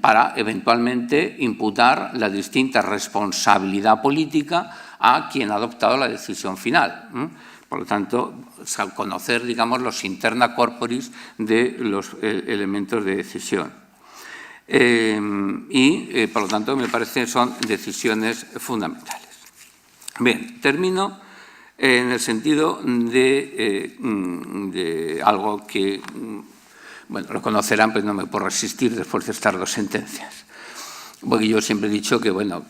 para eventualmente imputar la distinta responsabilidad política a quien ha adoptado la decisión final. Por lo tanto, conocer, digamos, los interna corporis de los elementos de decisión. Por lo tanto, me parece que son decisiones fundamentales. Bien, termino en el sentido de algo que, bueno, lo conocerán, pero no me puedo resistir después de estas dos sentencias. Porque yo siempre he dicho que, bueno,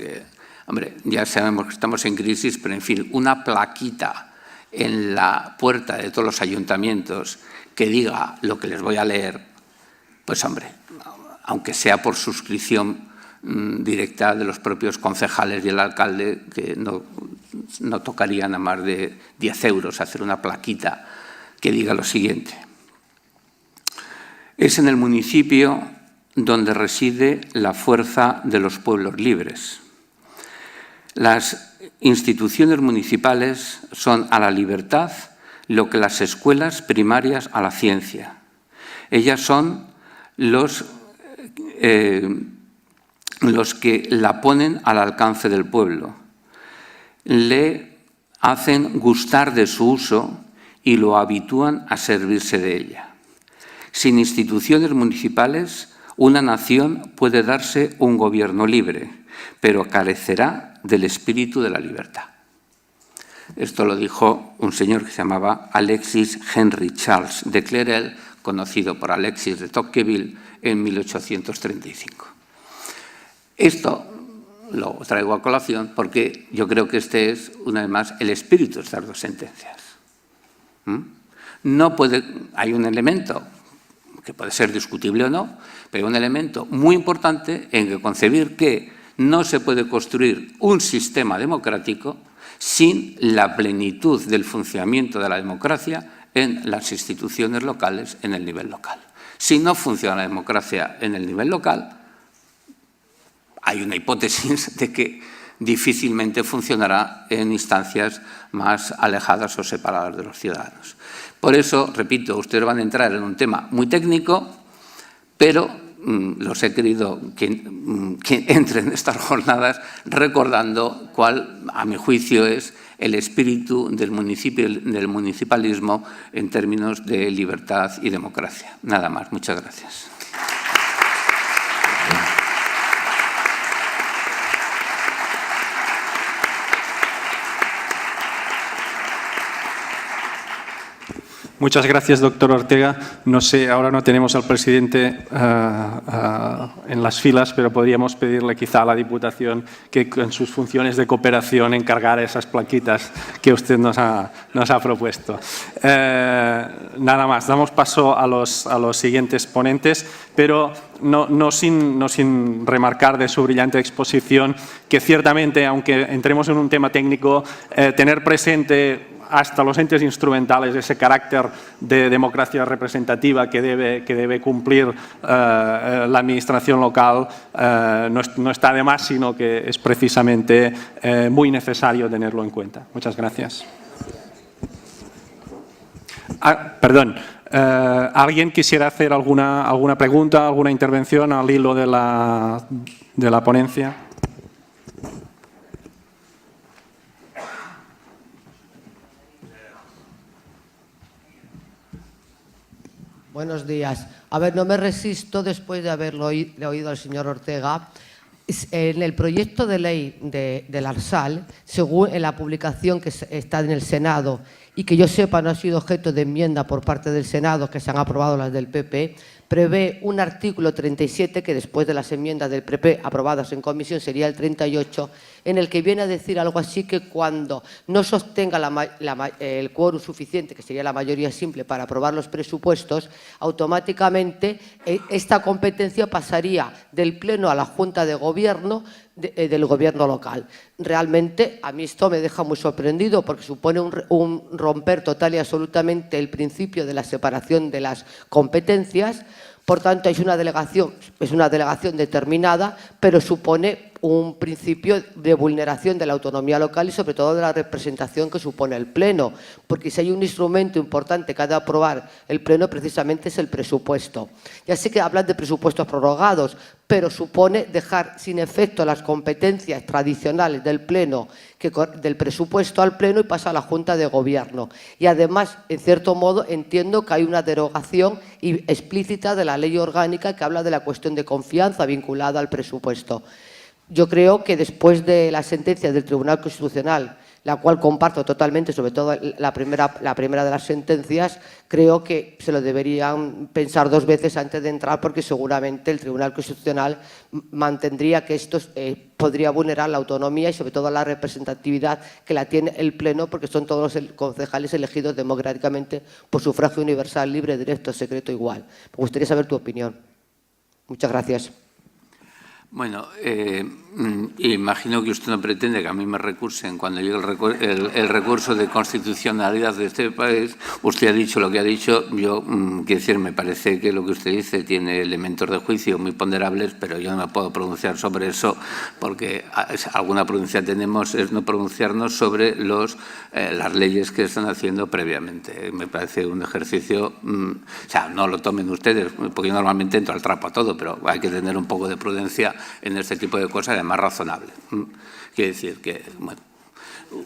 hombre, ya sabemos que estamos en crisis, pero en fin, una plaquita en la puerta de todos los ayuntamientos que diga lo que les voy a leer, pues hombre, aunque sea por suscripción directa de los propios concejales y el alcalde, que no tocarían a más de 10 euros hacer una plaquita que diga lo siguiente. Es en el municipio donde reside la fuerza de los pueblos libres. Las instituciones municipales son a la libertad lo que las escuelas primarias a la ciencia. Ellas son los que la ponen al alcance del pueblo, le hacen gustar de su uso y lo habitúan a servirse de ella. Sin instituciones municipales, una nación puede darse un gobierno libre, pero carecerá del espíritu de la libertad. Esto lo dijo un señor que se llamaba Alexis Henry Charles de Clérel, conocido por Alexis de Tocqueville, en 1835. Esto lo traigo a colación porque yo creo que este es, una vez más, el espíritu de estas dos sentencias. Hay un elemento que puede ser discutible o no, pero hay un elemento muy importante en que concebir que no se puede construir un sistema democrático sin la plenitud del funcionamiento de la democracia en las instituciones locales, en el nivel local. Si no funciona la democracia en el nivel local, hay una hipótesis de que difícilmente funcionará en instancias más alejadas o separadas de los ciudadanos. Por eso, repito, ustedes van a entrar en un tema muy técnico, pero los he querido que entren en estas jornadas recordando cuál, a mi juicio, es el espíritu del municipalismo en términos de libertad y democracia. Nada más. Muchas gracias. Muchas gracias, doctor Ortega. No sé, ahora no tenemos al presidente en las filas, pero podríamos pedirle quizá a la Diputación que en sus funciones de cooperación encargara esas plaquitas que usted nos ha propuesto. Nada más, damos paso a los siguientes ponentes, pero no sin remarcar de su brillante exposición que ciertamente, aunque entremos en un tema técnico, tener presente hasta los entes instrumentales ese carácter de democracia representativa que debe cumplir la administración local no está de más, sino que es precisamente muy necesario tenerlo en cuenta. Muchas gracias. Perdón, ¿alguien quisiera hacer alguna pregunta, alguna intervención al hilo de la ponencia? Buenos días. A ver, no me resisto, después de haberlo oído al señor Ortega, en el proyecto de ley del ARSAL, según en la publicación que está en el Senado y que yo sepa no ha sido objeto de enmienda por parte del Senado, que se han aprobado las del PP, prevé un artículo 37, que después de las enmiendas del PP aprobadas en comisión sería el 38, en el que viene a decir algo así que cuando no se obtenga el quórum suficiente, que sería la mayoría simple para aprobar los presupuestos, automáticamente esta competencia pasaría del Pleno a la Junta de Gobierno del Gobierno local. Realmente a mí esto me deja muy sorprendido porque supone un romper total y absolutamente el principio de la separación de las competencias. Por tanto, es una delegación determinada, pero supone un principio de vulneración de la autonomía local y sobre todo de la representación que supone el Pleno, porque si hay un instrumento importante que ha de aprobar el Pleno precisamente es el presupuesto. Ya sé que hablan de presupuestos prorrogados, pero supone dejar sin efecto las competencias tradicionales del Pleno, del presupuesto al Pleno y pasa a la Junta de Gobierno. Y además, en cierto modo, entiendo que hay una derogación explícita de la ley orgánica que habla de la cuestión de confianza vinculada al presupuesto. Yo creo que después de la sentencia del Tribunal Constitucional, la cual comparto totalmente, sobre todo la primera de las sentencias, creo que se lo deberían pensar dos veces antes de entrar, porque seguramente el Tribunal Constitucional mantendría que esto podría vulnerar la autonomía y sobre todo la representatividad que la tiene el Pleno, porque son todos los concejales elegidos democráticamente por sufragio universal, libre, directo, secreto, igual. Me gustaría saber tu opinión. Muchas gracias. Bueno, imagino que usted no pretende que a mí me recursen cuando llegue el recurso de constitucionalidad de este país. Usted ha dicho lo que ha dicho. Yo, quiero decir, me parece que lo que usted dice tiene elementos de juicio muy ponderables, pero yo no me puedo pronunciar sobre eso porque alguna pronuncia tenemos es no pronunciarnos sobre las leyes que están haciendo previamente. Me parece un ejercicio, o sea, no lo tomen ustedes, porque yo normalmente entro al trapo a todo, pero hay que tener un poco de prudencia en este tipo de cosas, además razonable. Quiere decir que, bueno,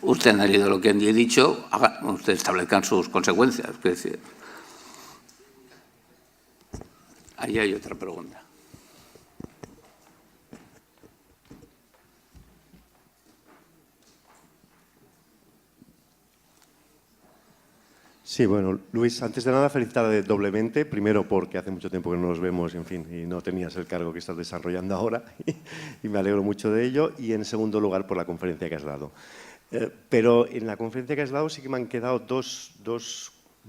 usted ha leído lo que he dicho, usted establezcan sus consecuencias. Quiere decir, ahí hay otra pregunta. Sí, bueno, Luis, antes de nada felicitarle doblemente, primero porque hace mucho tiempo que no nos vemos, en fin, y no tenías el cargo que estás desarrollando ahora, y me alegro mucho de ello, y en segundo lugar por la conferencia que has dado. Pero en la conferencia que has dado sí que me han quedado dos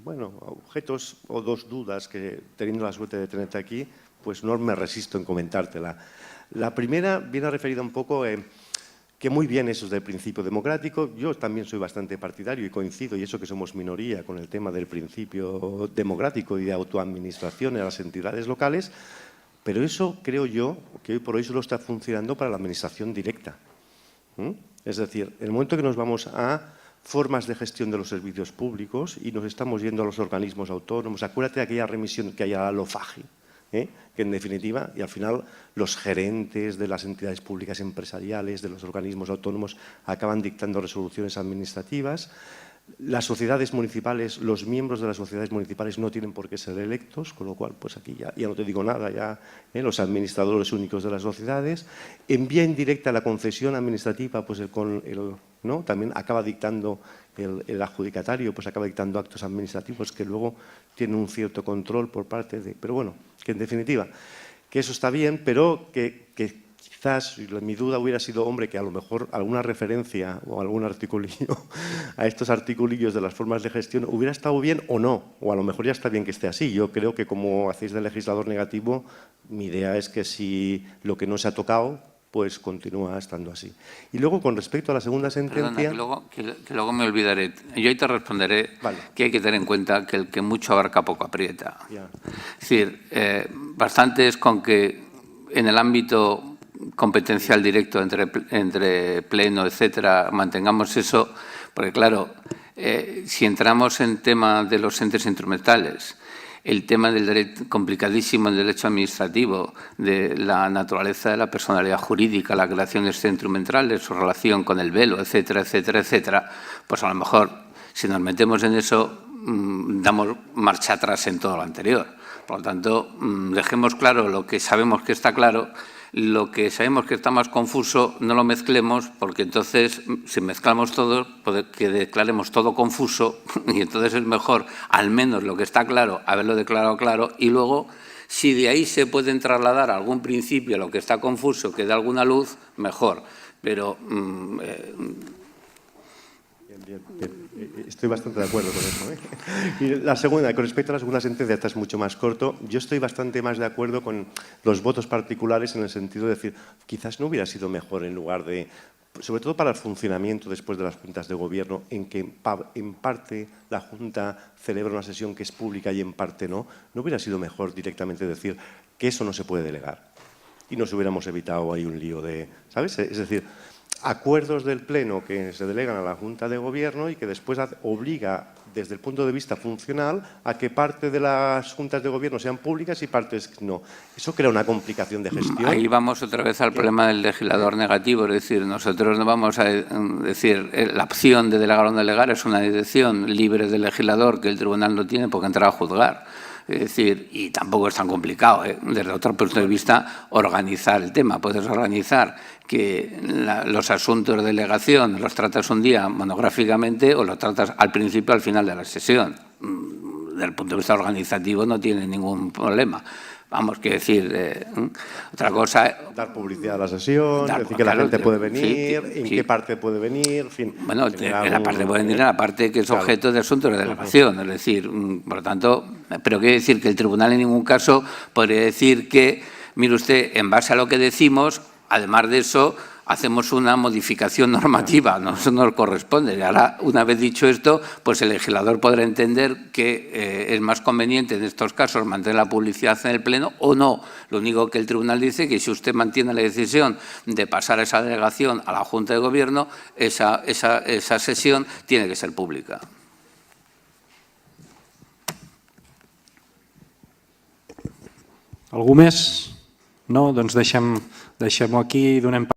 objetos o dos dudas que, teniendo la suerte de tenerte aquí, pues no me resisto en comentártela. La primera viene referida un poco que muy bien eso es del principio democrático. Yo también soy bastante partidario y coincido, y eso que somos minoría, con el tema del principio democrático y de autoadministración en las entidades locales, pero eso creo yo que hoy por hoy solo está funcionando para la administración directa. Es decir, en el momento que nos vamos a formas de gestión de los servicios públicos y nos estamos yendo a los organismos autónomos, acuérdate de aquella remisión que hay a la LOFAGE, que en definitiva, y al final los gerentes de las entidades públicas empresariales, de los organismos autónomos, acaban dictando resoluciones administrativas. Las sociedades municipales, los miembros de las sociedades municipales no tienen por qué ser electos, con lo cual, pues aquí ya no te digo nada, ya los administradores únicos de las sociedades. En vía indirecta la concesión administrativa, pues también acaba dictando el adjudicatario, pues acaba dictando actos administrativos que luego tienen un cierto control por parte de… Pero bueno, que en definitiva, que eso está bien, pero que quizás mi duda hubiera sido, hombre, que a lo mejor alguna referencia o algún articulillo a estos articulillos de las formas de gestión hubiera estado bien o no, o a lo mejor ya está bien que esté así. Yo creo que como hacéis de legislador negativo, mi idea es que si lo que no se ha tocado, pues continúa estando así. Y luego, con respecto a la segunda sentencia… Perdona, que luego me olvidaré. Yo ahí te responderé que hay que tener en cuenta que el que mucho abarca poco aprieta. Ya. Es decir, bastante es con que en el ámbito competencial directo entre Pleno, etcétera, mantengamos eso, porque claro, si entramos en tema de los entes instrumentales, el tema del derecho complicadísimo del derecho administrativo, de la naturaleza de la personalidad jurídica, la creación de este instrumental, su relación con el velo, etcétera, etcétera, etcétera, pues a lo mejor si nos metemos en eso damos marcha atrás en todo lo anterior. Por lo tanto, dejemos claro lo que sabemos que está claro. Lo que sabemos que está más confuso, no lo mezclemos, porque entonces, si mezclamos todo, puede que declaremos todo confuso y entonces es mejor, al menos lo que está claro, haberlo declarado claro y luego, si de ahí se pueden trasladar algún principio a lo que está confuso, que dé alguna luz, mejor. Pero Estoy bastante de acuerdo con eso. Y la segunda, con respecto a la segunda sentencia, esta es mucho más corto. Yo estoy bastante más de acuerdo con los votos particulares en el sentido de decir, quizás no hubiera sido mejor en lugar de, sobre todo para el funcionamiento después de las juntas de gobierno, en que en parte la Junta celebra una sesión que es pública y en parte no, ¿no hubiera sido mejor directamente decir que eso no se puede delegar? Y nos hubiéramos evitado ahí un lío de, ¿sabes? Es decir, acuerdos del Pleno que se delegan a la Junta de Gobierno y que después obliga, desde el punto de vista funcional, a que parte de las juntas de gobierno sean públicas y partes no. Eso crea una complicación de gestión. Ahí vamos otra vez al problema del legislador negativo, es decir, nosotros no vamos a decir, la opción de delegar o no delegar es una decisión libre del legislador que el tribunal no tiene por qué entrar a juzgar. Es decir, y tampoco es tan complicado, desde otro punto de vista, organizar el tema. Puedes organizar que los asuntos de delegación los tratas un día monográficamente o los tratas al principio o al final de la sesión. Desde el punto de vista organizativo no tiene ningún problema. Vamos, quiero decir, otra cosa... Dar publicidad a la sesión, decir que la gente puede venir, en qué parte puede venir, en fin... Bueno, en la parte puede venir, en la parte que es objeto de asuntos de delegación, es decir, por lo tanto, pero quiere decir que el tribunal en ningún caso podría decir que, mire usted, en base a lo que decimos, además de eso, hacemos una modificación normativa, no, eso nos corresponde. Y ahora, una vez dicho esto, pues el legislador podrá entender que es más conveniente en estos casos mantener la publicidad en el Pleno o no. Lo único que el tribunal dice es que si usted mantiene la decisión de pasar esa delegación a la Junta de Gobierno, esa sesión tiene que ser pública. Algú més? No? Doncs deixem-ho aquí i donem pas